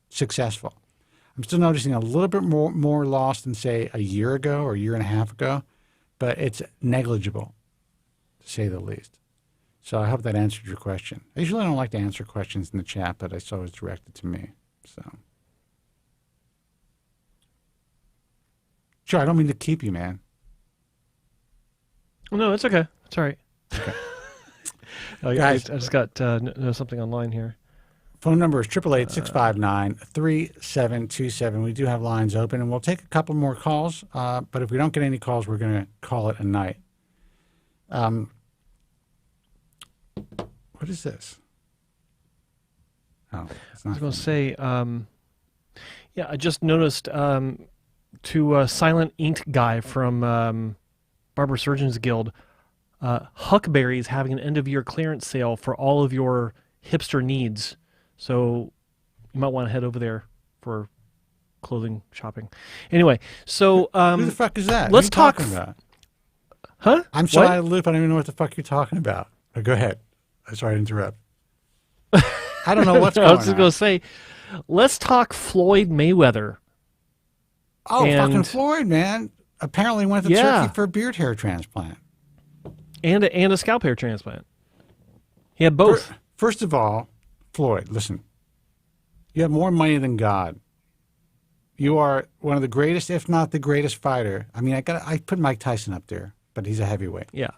successful. I'm still noticing a little bit more loss than, say, a year ago or a year and a half ago, but it's negligible, to say the least. So I hope that answered your question. I usually don't like to answer questions in the chat, but I saw it was directed to me. So, sure, I don't mean to keep you, man. No, it's okay. It's all right. Okay. Guys, I just got something online here. Phone number is 888-659-3727. We do have lines open, and we'll take a couple more calls. But if we don't get any calls, we're going to call it a night. What is this? Oh, it's not. I was going to say, I just noticed to Silent Ink guy from Barber Surgeons Guild, Huckberry is having an end-of-year clearance sale for all of your hipster needs. So you might want to head over there for clothing shopping. Anyway, so who the fuck is that? Let's talk. Talking about? Huh? I'm so out of the loop. I don't even know what the fuck you're talking about. But go ahead. I'm sorry to interrupt. I don't know what's going on. I was just going to say, let's talk Floyd Mayweather. Oh, fucking Floyd, man. Apparently went to Turkey for a beard hair transplant. And a scalp hair transplant. He had both. First of all, Floyd, listen. You have more money than God. You are one of the greatest, if not the greatest fighter. I mean, I put Mike Tyson up there, but he's a heavyweight. Yeah.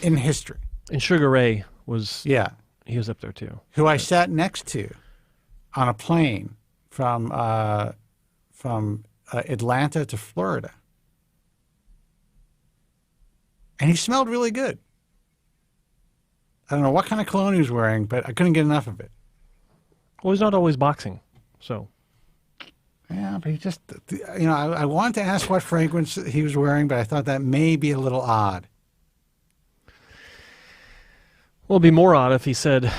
In history. And Sugar Ray was... Yeah. He was up there, too. Who I sat next to on a plane from Atlanta to Florida. And he smelled really good. I don't know what kind of cologne he was wearing, but I couldn't get enough of it. Well, he's not always boxing, so... Yeah, but he just... I wanted to ask what fragrance he was wearing, but I thought that may be a little odd. Well, it'd be more odd if he said,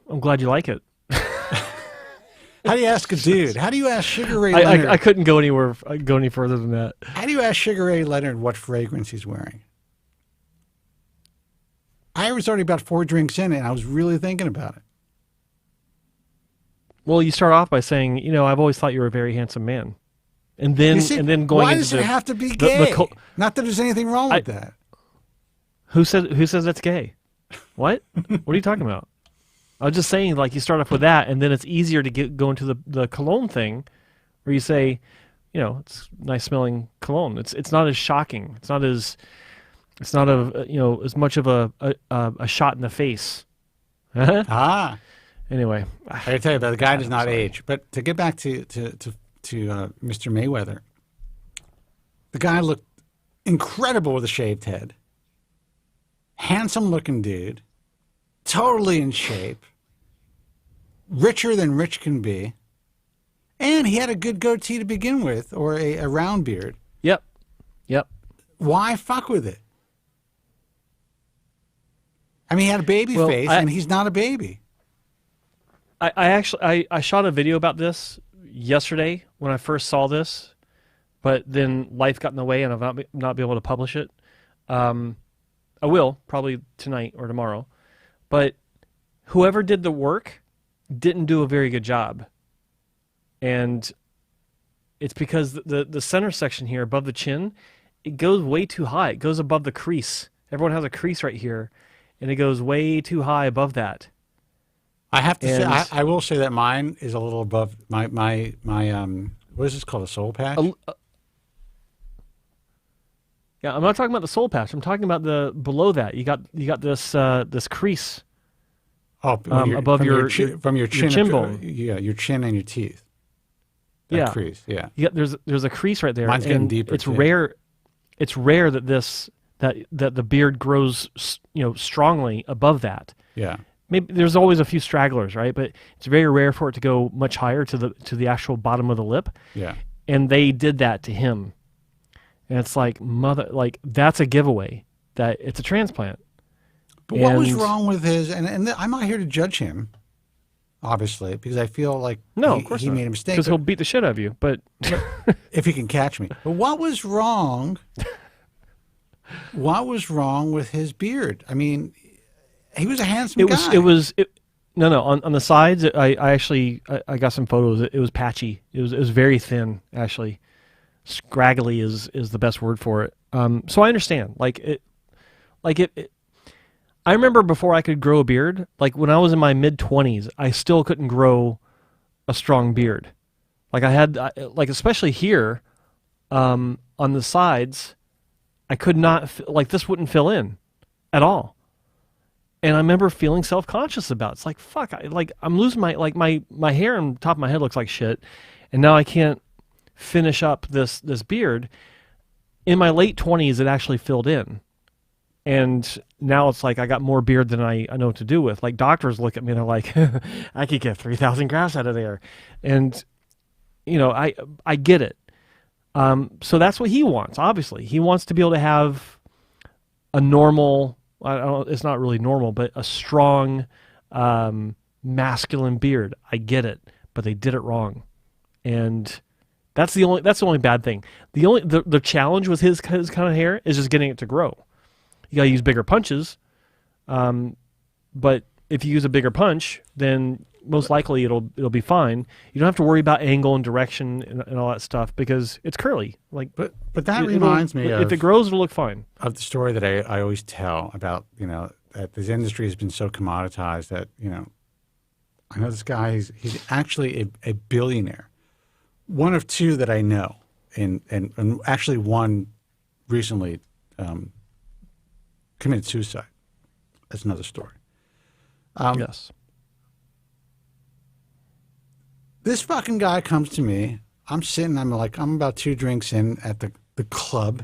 I'm glad you like it. How do you ask a dude? How do you ask Sugar Ray Leonard? I couldn't go any further than that. How do you ask Sugar Ray Leonard what fragrance he's wearing? I was already about 4 drinks in, and I was really thinking about it. Well, you start off by saying, I've always thought you were a very handsome man. And then going why into does it have to be gay? Not that there's anything wrong with that. Who says that's gay? What? What are you talking about? I was just saying, like, you start off with that, and then it's easier to go into the cologne thing, where you say, it's nice smelling cologne. It's not as shocking. It's not as It's not as much of a shot in the face. Ah, Anyway, I gotta tell you, the guy does not age. But to get back to Mr. Mayweather, the guy looked incredible with a shaved head. Handsome looking dude, totally in shape, richer than rich can be, and he had a good goatee to begin with, or a round beard. Yep. Why fuck with it? I mean, he had a baby face, and he's not a baby. I shot a video about this yesterday when I first saw this, but then life got in the way and I've not been able to publish it. I will probably tonight or tomorrow, but whoever did the work didn't do a very good job, and it's because the center section here above the chin, it goes way too high. It goes above the crease. Everyone has a crease right here, and it goes way too high above that. I have to say, I will say that mine is a little above my what is this called, a soul patch? Yeah, I'm not talking about the soul patch. I'm talking about the below that. You got this this crease. Oh, above your chin bone. Yeah, your chin and your teeth. That crease. Yeah. Yeah, there's a crease right there. Mine's getting deeper. It's rare. It's rare that that the beard grows, strongly above that. Yeah. Maybe there's always a few stragglers, right? But it's very rare for it to go much higher to the actual bottom of the lip. Yeah. And they did that to him, and it's like that's a giveaway that it's a transplant. But what was wrong with his? And I'm not here to judge him, obviously, because I feel like of course he made a mistake. Because he'll beat the shit out of you, but if he can catch me. But what was wrong? What was wrong with his beard? I mean, he was a handsome guy. No. On the sides, I actually got some photos. It was patchy. It was very thin, actually. Scraggly is the best word for it. So I understand. I remember before I could grow a beard, like when I was in my mid-20s, I still couldn't grow a strong beard. Like I had, especially here, on the sides, I could not, this wouldn't fill in at all. And I remember feeling self-conscious about it. It's like, fuck, I'm losing my hair on top of my head looks like shit, and now I can't finish up this beard. In my late 20s, it actually filled in. And now it's like I got more beard than I know what to do with. Like doctors look at me and they're like, I could get 3,000 grafts out of there. And, I get it. So that's what he wants, obviously. He wants to be able to have a normal, it's not really normal, but a strong, masculine beard. I get it, but they did it wrong. And that's the only bad thing. The challenge with his kind of hair is just getting it to grow. You gotta use bigger punches, but if you use a bigger punch, then most likely it'll be fine. You don't have to worry about angle and direction and all that stuff because it's curly. But that reminds me of, if it grows, it'll look fine. Of the story that I always tell about that this industry has been so commoditized that I know this guy he's actually a billionaire, one of two that I know, and actually one recently. Committed suicide. That's another story. Yes. This fucking guy comes to me. I'm sitting. I'm about 2 drinks in at the club,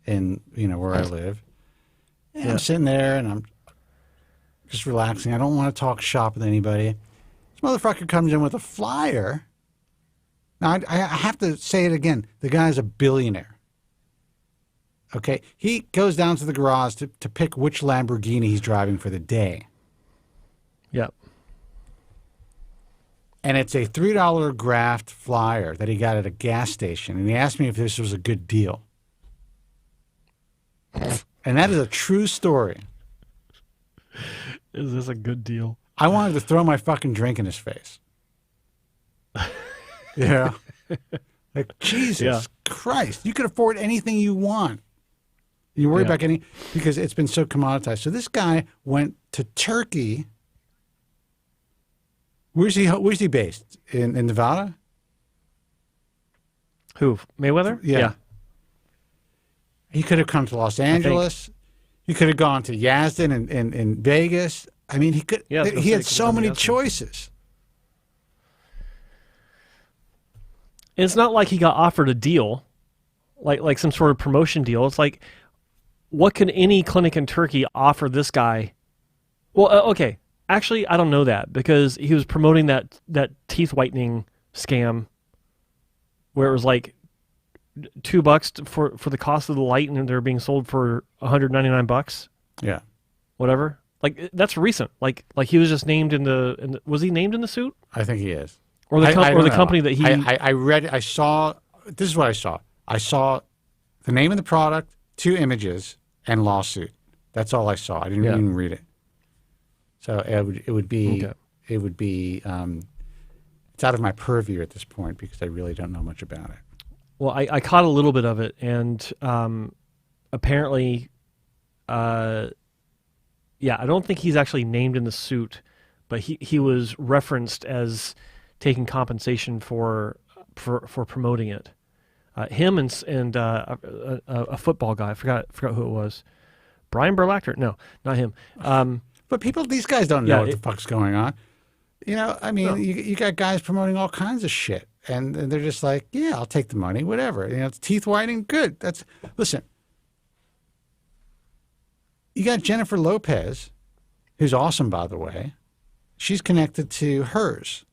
in where I live. And I'm sitting there and I'm just relaxing. I don't want to talk shop with anybody. This motherfucker comes in with a flyer. Now I have to say it again. The guy's a billionaire. Okay, he goes down to the garage to pick which Lamborghini he's driving for the day. Yep. And it's a $3 graft flyer that he got at a gas station. And he asked me if this was a good deal. And that is a true story. Is this a good deal? I wanted to throw my fucking drink in his face. Yeah. Like, Jesus Christ. You could afford anything you want. You worry about getting, because it's been so commoditized. So this guy went to Turkey. Where's he based? In Nevada? Who? Mayweather? Yeah. He could have come to Los Angeles. He could have gone to Yazdan in Vegas. I mean, he could. Yeah, he had so many choices. It's not like he got offered a deal, like some sort of promotion deal. It's like, what can any clinic in Turkey offer this guy? Well, okay. Actually, I don't know that because he was promoting that teeth whitening scam where it was like $2 for the cost of the light and they're being sold for $199. Yeah. Whatever. Like that's recent. Like he was just named in the was he named in the suit? I think he is. Or the I don't know. company that he I saw this is what I saw. I saw the name of the product, 2 images, and lawsuit. That's all I saw. I didn't even read it. So it would be it's out of my purview at this point because I really don't know much about it. Well, I caught a little bit of it, and apparently, I don't think he's actually named in the suit, but he was referenced as taking compensation for promoting it. Him and a football guy, I forgot who it was, Brian Burlachter. No, not him. But these guys don't know what the fuck's going on. You know, I mean, you got guys promoting all kinds of shit, and they're just like, yeah, I'll take the money, whatever. You know, it's teeth whitening, good. Listen. You got Jennifer Lopez, who's awesome, by the way. She's connected to hers,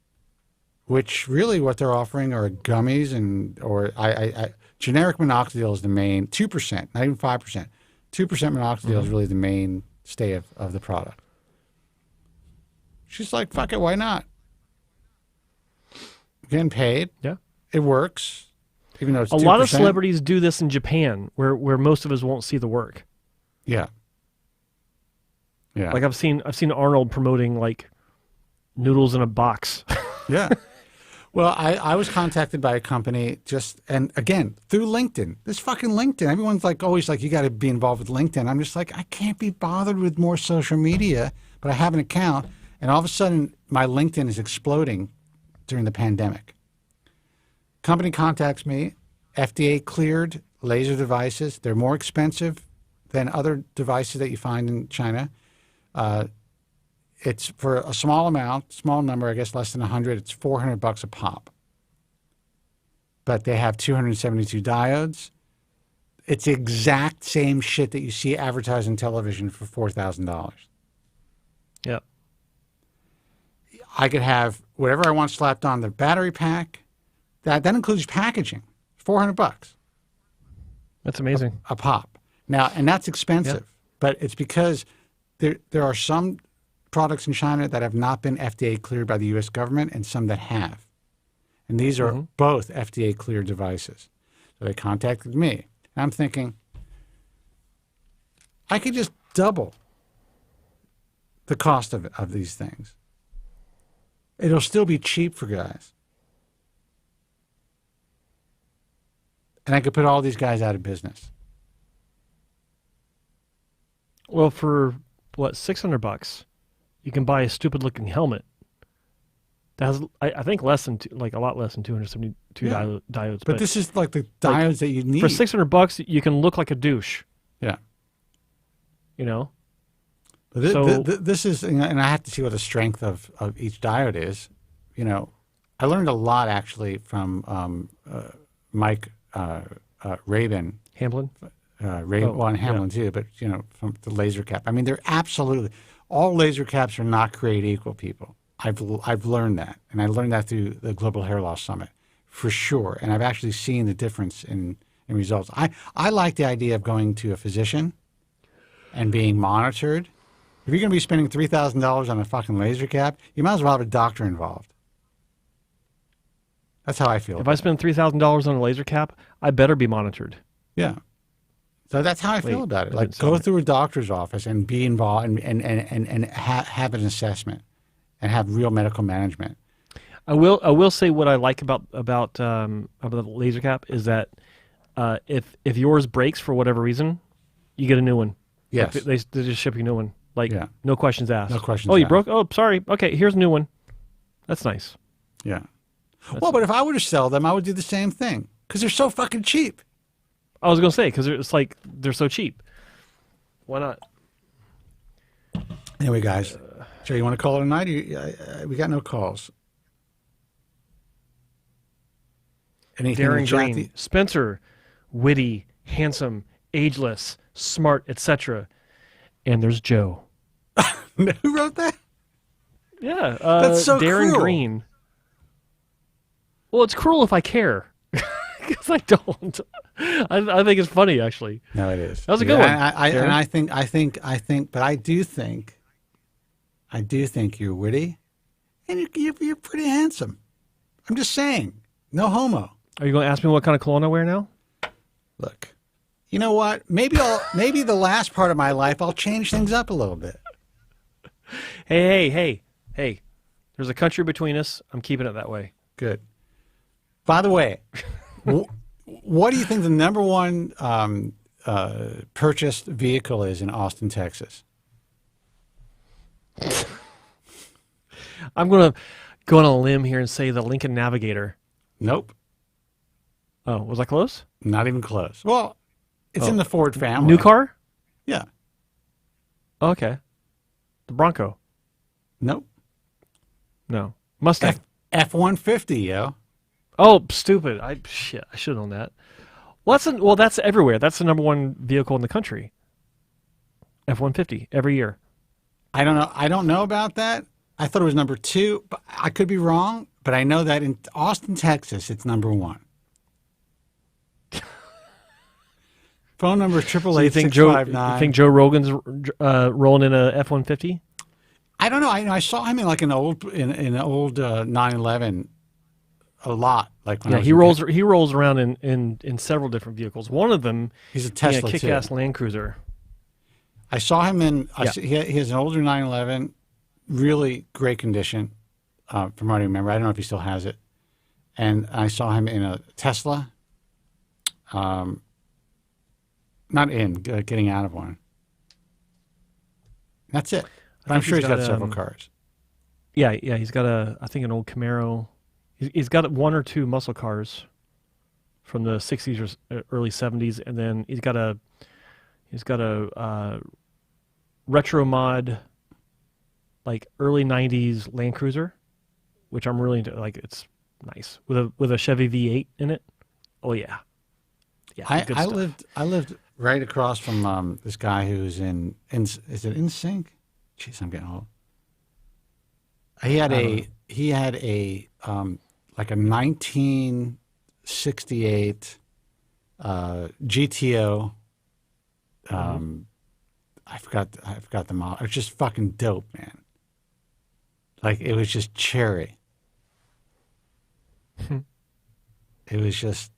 which really what they're offering are gummies or generic minoxidil is the main 2%, not even 5%. 2% minoxidil is really the mainstay of the product. She's like, fuck it, why not? Getting paid. Yeah. It works, even though it's 2%. A lot of celebrities do this in Japan, where most of us won't see the work. Yeah. Yeah. Like I've seen Arnold promoting like noodles in a box. Yeah. Well, I was contacted by a company and again, through LinkedIn. This fucking LinkedIn. Everyone's like always like, you got to be involved with LinkedIn. I'm just like, I can't be bothered with more social media, but I have an account. And all of a sudden, my LinkedIn is exploding during the pandemic. Company contacts me, FDA cleared laser devices. They're more expensive than other devices that you find in China. It's for a small number, I guess less than 100, it's $400 a pop. But they have 272 diodes. It's the exact same shit that you see advertised on television for $4,000. Yeah. I could have whatever I want slapped on the battery pack. That includes packaging. $400. That's amazing. A pop. Now, and that's expensive, but it's because there are some products in China that have not been FDA cleared by the U.S. government and some that have. And these are both FDA cleared devices. So they contacted me. And I'm thinking, I could just double the cost of these things. It'll still be cheap for guys. And I could put all these guys out of business. Well, for what, $600, you can buy a stupid-looking helmet that has, I think, a lot less than 272 diodes. But this is like the diodes that you need. For $600, you can look like a douche. Yeah. You know. This is, and I have to see what the strength of each diode is. You know, I learned a lot actually from Mike Rabin. Hamblin? And Hamlin too, but you know, from the laser cap. I mean, they're absolutely, all laser caps are not created equal, people. I've learned that, and I learned that through the Global Hair Loss Summit, for sure. And I've actually seen the difference in results. I like the idea of going to a physician and being monitored. If you're going to be spending $3,000 on a fucking laser cap, you might as well have a doctor involved. That's how I feel. If I spend $3,000 on a laser cap, I better be monitored. Yeah. So that's how I feel about it. Like, go through a doctor's office and be involved and have an assessment and have real medical management. I will say what I like about the laser cap is that if yours breaks for whatever reason, you get a new one. Yes. Like they just ship you a new one. Like, no questions asked. No questions asked. Oh, you asked. broke? Oh, sorry. Okay, here's a new one. That's nice. Yeah. Well, but if I were to sell them, I would do the same thing because they're so fucking cheap. I was gonna say because it's like they're so cheap. Why not? Anyway, guys, Joe, you want to call it a night? We got no calls. Anything in the Darren chat? Green, Spencer, witty, handsome, ageless, smart, etc. And there's Joe. Who wrote that? Yeah, That's so Darren cruel. Green. Well, it's cruel if I care, because I don't. I think it's funny, actually. No, it is. That was a good one, And Darren. I think, but I do think you're witty, and you're pretty handsome. I'm just saying, no homo. Are you going to ask me what kind of cologne I wear now? Look, you know what? Maybe the last part of my life I'll change things up a little bit. Hey. There's a country between us. I'm keeping it that way. Good. By the way, what do you think the number one purchased vehicle is in Austin, Texas? I'm going to go on a limb here and say the Lincoln Navigator. Nope, Oh, was I close? not even close. Well, it's in the Ford family. New car? Yeah. Oh, okay. The Bronco? Nope. No. Mustang? F-150, yo. Oh, stupid. I should have known that. Well, that's everywhere. That's the number one vehicle in the country. F-150 every year. I don't know about that. I thought it was number 2, but I could be wrong. But I know that in Austin, Texas, it's number 1. Phone number is 888 You think Joe Rogan's rolling in a F-150? I don't know. I saw him in like an old 911 a lot. Like when I was He in rolls around in several different vehicles. One of them, He's a Tesla, a kick-ass Land Cruiser. I saw him in. He has an older 911, really great condition, from what I remember. I don't know if he still has it. And I saw him in a Tesla. Not getting out of one. That's it. But I'm sure he's got several cars. Yeah. He's got I think an old Camaro. He's got 1 or 2 muscle cars from the 60s or early 70s, and then he's got a retro mod, like early 90s Land Cruiser, which I'm really into. Like, it's nice with a Chevy V8 in it. Oh yeah. Yeah, good stuff. I lived right across from this guy who's in is it NSYNC? Jeez, I'm getting old. He had a like a 1968 GTO. I forgot the model. It was just fucking dope, man. Like, it was just cherry. It was just.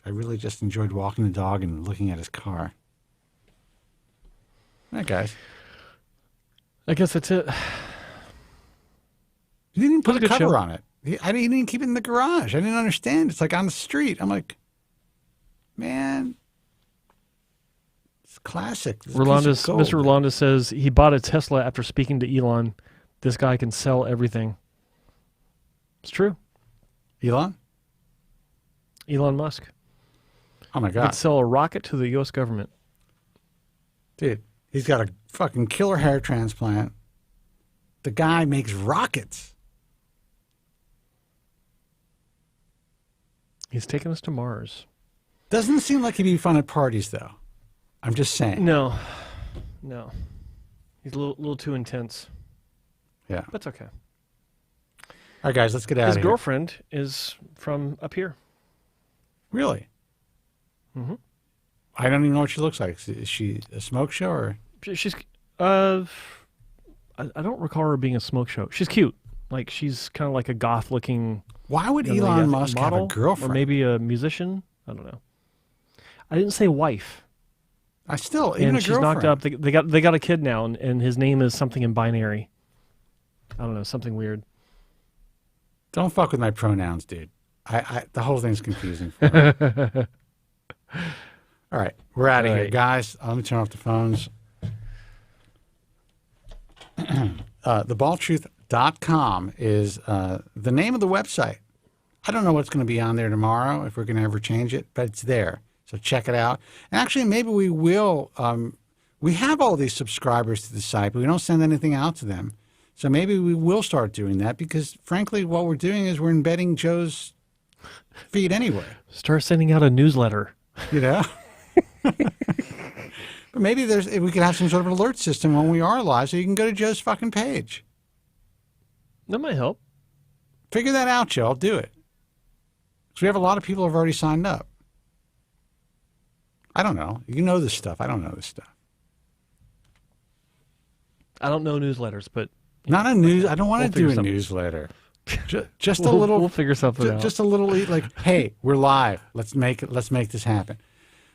I really just enjoyed walking the dog and looking at his car. All right, guys. I guess that's it. You didn't even put It a was a good cover show. on it. I didn't even keep it in the garage. I didn't understand. It's like on the street. I'm like, man, it's classic. This piece of gold. Mr. Rolanda says he bought a Tesla after speaking to Elon. This guy can sell everything. It's true. Elon Musk. Oh, my He God. could sell a rocket to the U.S. government. Dude, he's got a fucking killer hair transplant. The guy makes rockets. He's taking us to Mars. Doesn't seem like he'd be fun at parties, though. I'm just saying. No. He's a little too intense. Yeah. That's okay. All right, guys, let's get out His of here. girlfriend is from up here. Really? Mm-hmm. I don't even know what she looks like. Is she a smoke show or? She's I don't recall her being a smoke show. She's cute. Like, she's kind of like a goth looking. Why would young lady, I Elon think, Musk have model, a girlfriend? or maybe a musician? I don't know. I didn't say wife. Even And a she's knocked girlfriend. up. They got a kid now, and his name is something in binary. I don't know, something weird. Don't fuck with my pronouns, dude. The whole thing's confusing for me. All right, we're out of All here, right. guys. Let me turn off the phones. TheBaldTruth.com is the name of the website. I don't know what's going to be on there tomorrow, if we're going to ever change it, but it's there. So check it out. And actually, maybe we will. We have all these subscribers to the site, but we don't send anything out to them. So maybe we will start doing that because, frankly, what we're doing is we're embedding Joe's feed anyway. Start sending out a newsletter. You know? But maybe we could have some sort of alert system when we are live so you can go to Joe's fucking page. That might help. Figure that out, Joe. I'll do it. Because we have a lot of people who have already signed up. I don't know. You know this stuff. I don't know this stuff. I don't know newsletters, but Not a news. I don't want to do a newsletter. Just a little. We'll figure something out. Just a little like, hey, we're live. Let's make it. Let's make this happen.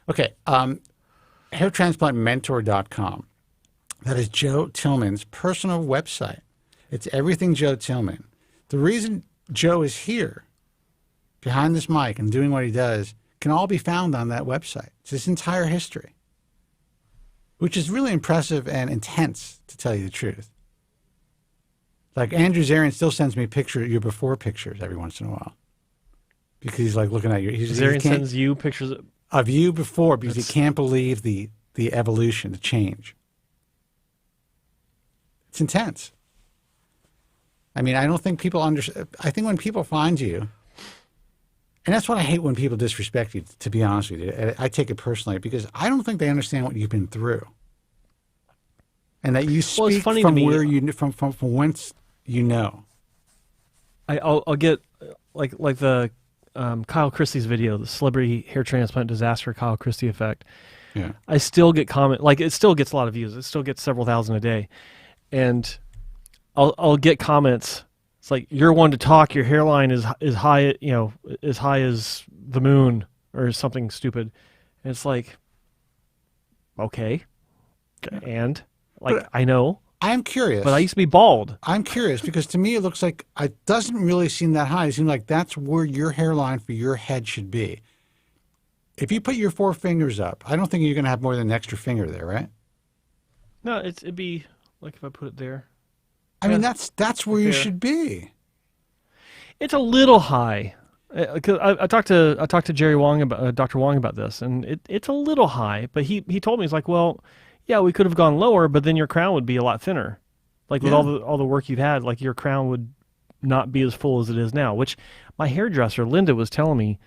Okay. Hairtransplantmentor.com. That is Joe Tillman's personal website. It's everything Joe Tillman. The reason Joe is here behind this mic and doing what he does can all be found on that website. It's his entire history, which is really impressive and intense, to tell you the truth. Like Andrew Zarian still sends me your before pictures every once in a while because he's like looking at you. Zarian sends you pictures of you before because he can't believe the evolution, the change. It's intense. I mean, I don't think people understand. I think when people find you, and that's what I hate when people disrespect you, to be honest with you. I take it personally because I don't think they understand what you've been through. And that you speak from where you from whence you know. I'll get like the Kyle Christie's video, the celebrity hair transplant disaster Kyle Christie effect. Yeah. I still get it still gets a lot of views. It still gets several thousand a day. And I'll get comments. It's like, you're one to talk, your hairline is high, as high as the moon or something stupid. And it's like, okay. And like, I know. I'm curious. But I used to be bald. I'm curious because to me it looks like it doesn't really seem that high. It seems like that's where your hairline for your head should be. If you put your 4 fingers up, I don't think you're going to have more than an extra finger there, right? No, it'd be like if I put it there. I mean, that's where you should be. It's a little high. Cause I talked to Jerry Wong about Dr. Wong about this, and it's a little high. But he told me, he's like, well, yeah, we could have gone lower, but then your crown would be a lot thinner. Like with all the work you've had, like your crown would not be as full as it is now. Which my hairdresser Linda was telling me.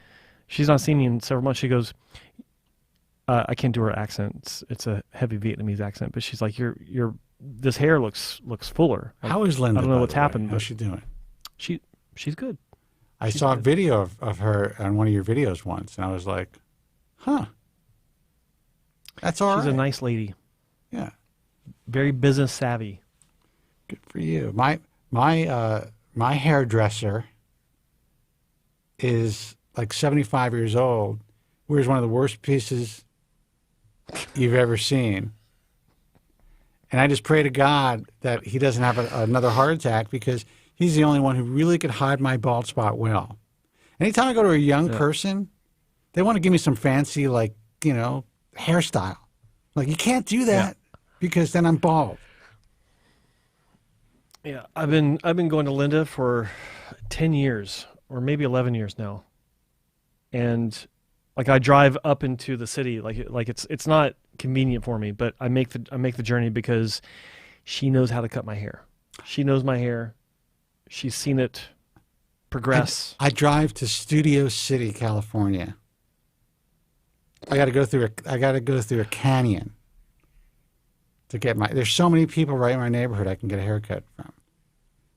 She's not seen me in several months. She goes, I can't do her accent. It's a heavy Vietnamese accent, but she's like, this hair looks fuller. How is Linda? I don't know what's happened. How's she doing? She's good. I saw a video of her on one of your videos once, and I was like, huh. That's all right. She's a nice lady. Yeah. Very business savvy. Good for you. My hairdresser is like 75 years old, wears one of the worst pieces you've ever seen. And I just pray to God that he doesn't have another heart attack because he's the only one who really could hide my bald spot well. Anytime I go to a young person, they want to give me some fancy, hairstyle. Like, you can't do that because then I'm bald. Yeah, I've been going to Linda for 10 years or maybe 11 years now. And like I drive up into the city, like it's not convenient for me, but I make the journey because she knows how to cut my hair. She knows my hair. She's seen it progress. I drive to Studio City, California. I got to go through a canyon to get there's so many people right in my neighborhood I can get a haircut from.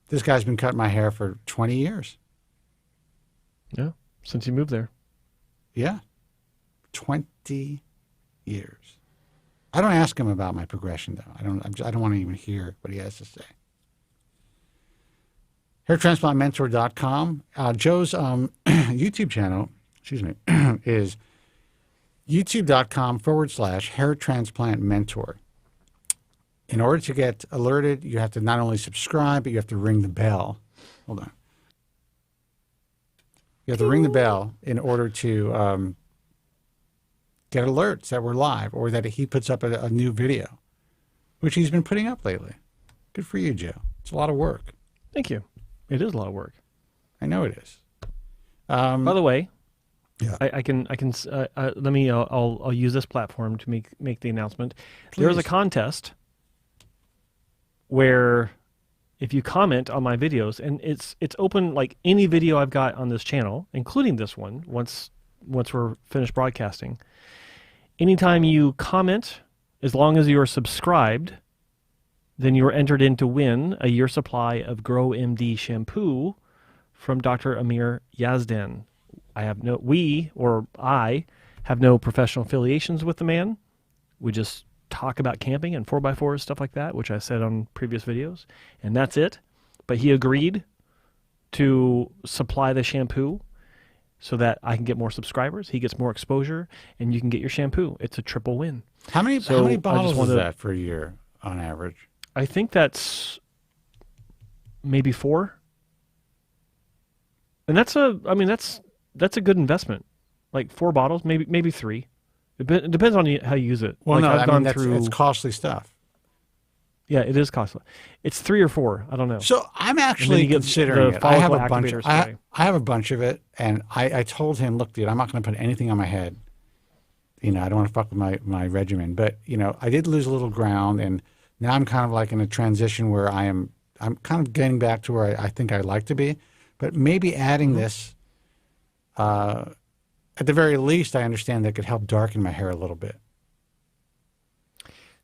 This guy's been cutting my hair for 20 years. Yeah, since you moved there. Yeah, 20 years. I don't ask him about my progression though. I don't want to even hear what he has to say. Hairtransplantmentor.com. Joe's YouTube channel, is youtube.com/hairtransplantmentor. In order to get alerted, you have to not only subscribe, but you have to ring the bell. Hold on. You have to ring the bell in order to get alerts that we're live or that he puts up a new video, which he's been putting up lately. Good for you, Joe. It's a lot of work. Thank you. It is a lot of work. I know it is. By the way, Yeah. I can let me. I'll use this platform to make the announcement. There's a Please. contest where if you comment on my videos, and it's open like any video I've got on this channel, including this one. Once we're finished broadcasting, anytime you comment, as long as you are subscribed, then you are entered in to win a year supply of Grow MD shampoo from Dr. Amir Yazdan. I have no professional affiliations with the man. We just talk about camping and 4x4s, stuff like that, which I said on previous videos, and that's it. But he agreed to supply the shampoo so that I can get more subscribers, he gets more exposure, and you can get your shampoo. It's a triple win. How many I bottles just is that for a year on average? I think that's maybe 4. And that's a good investment. Like 4 bottles, maybe 3. It depends on how you use it. Well, like no, I've gone that's through. it's costly stuff. Yeah, it is costly. It's 3 or 4. I don't know. So I'm And then actually you get considering the it. I have a follicle bunch. activator I spray. have a bunch of it, and I told him, look, dude, I'm not going to put anything on my head. You know, I don't want to fuck with my regimen. But you know, I did lose a little ground, and now I'm kind of like in a transition where I'm kind of getting back to where I think I'd like to be. But maybe adding this, at the very least, I understand that could help darken my hair a little bit.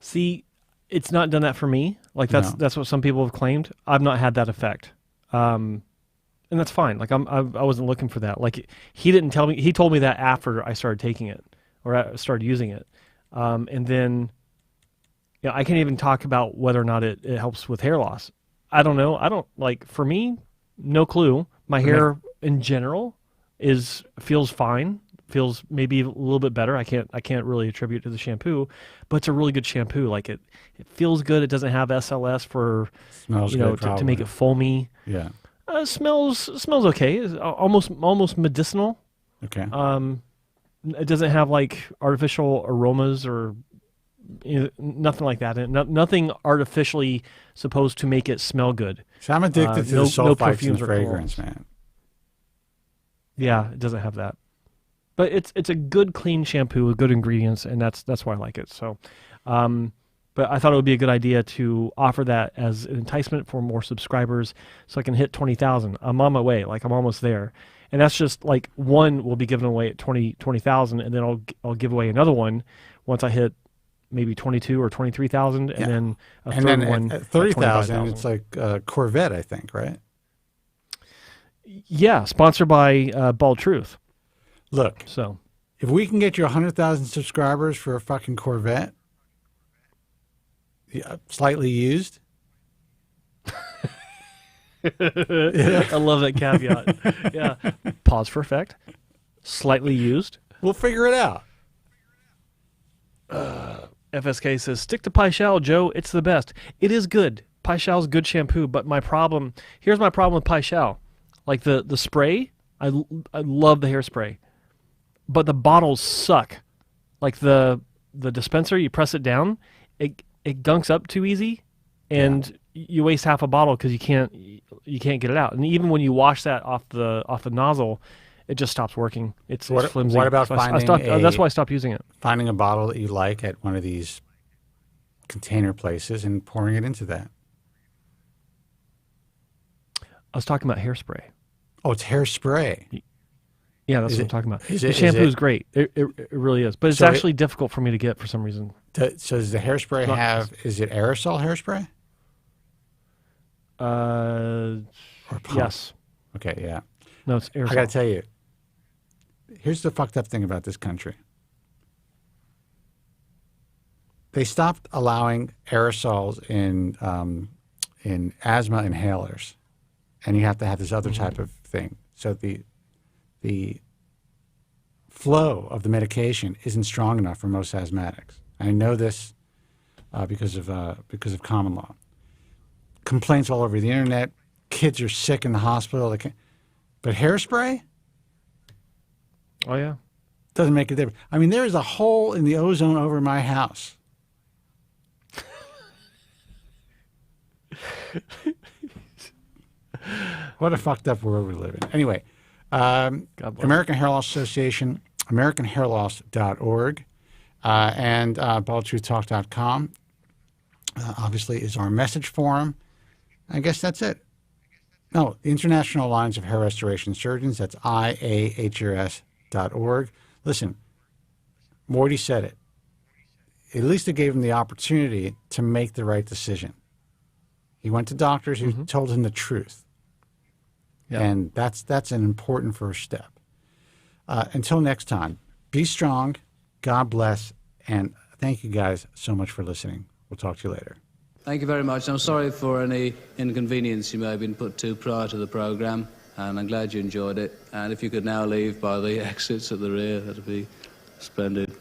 See, it's not done that for me. Like No. that's what some people have claimed. I've not had that effect, and that's fine. Like I wasn't looking for that. Like he didn't tell me. He told me that after I started taking it or I started using it, and then I can't even talk about whether or not it helps with hair loss. I don't know. I don't like. For me, no clue. My hair in general feels fine. Feels maybe a little bit better. I can't really attribute to the shampoo, but it's a really good shampoo. Like it feels good. It doesn't have SLS for Smells good, to make it foamy. Yeah. Smells okay. It's almost medicinal. Okay. It doesn't have like artificial aromas or nothing like that. And nothing artificially supposed to make it smell good. So I'm addicted to the sulfites perfumes and or fragrance, colognes. man. Yeah, it doesn't have that. But it's a good, clean shampoo with good ingredients, and that's why I like it. So, but I thought it would be a good idea to offer that as an enticement for more subscribers, so I can hit 20,000. I'm on my way, like I'm almost there, and that's just like one will be given away at 20,000, and then I'll give away another one once I hit maybe 22 or 23,000, and then a And third then one at 30,000, 25,000. it's like Corvette, I think, right? Yeah, sponsored by Bald Truth. Look, So. if we can get you 100,000 subscribers for a fucking Corvette, slightly used. I love that caveat. Yeah. Pause for effect. Slightly used. We'll figure it out. FSK says, stick to Paishal, Joe. It's the best. It is good. Paishal's good shampoo, but here's my problem with Paishal. Like the spray, I love the hairspray, but the bottles suck. Like the dispenser, you press it down, it gunks up too easy, and you waste half a bottle because you can't get it out. And even when you wash that off the nozzle, it just stops working. It's flimsy. What about So finding that's why I stopped using it. Finding a bottle that you like at one of these container places and pouring it into that? I was talking about hairspray. Oh, it's hairspray. Yeah, that's Is what it- I'm talking about. is The it- is shampoo it- is great. It really is. But it's So actually difficult for me to get for some reason. So does the hairspray is it aerosol hairspray? Or pump? Yes. Okay, yeah. No, it's aerosol. I got to tell you, here's the fucked up thing about this country. They stopped allowing aerosols in asthma inhalers, and you have to have this other type of thing. So the flow of the medication isn't strong enough for most asthmatics. I know this because of common law. Complaints all over the internet. Kids are sick in the hospital. But hairspray Oh yeah. doesn't make a difference. I mean, there is a hole in the ozone over my house. What a fucked up world we live in. Anyway, God bless. American Hair Loss Association, AmericanHairLoss.org, and BaldTruthTalk.com. Obviously, is our message forum. I guess that's it. No, the International Alliance of Hair Restoration Surgeons. That's IAHRS.org. Listen, Morty said it. At least it gave him the opportunity to make the right decision. He went to doctors who told him the truth. Yep. And that's an important first step. Until next time, be strong, God bless, and thank you guys so much for listening. We'll talk to you later. Thank you very much. I'm sorry for any inconvenience you may have been put to prior to the programme, and I'm glad you enjoyed it. And if you could now leave by the exits at the rear, that'd be splendid.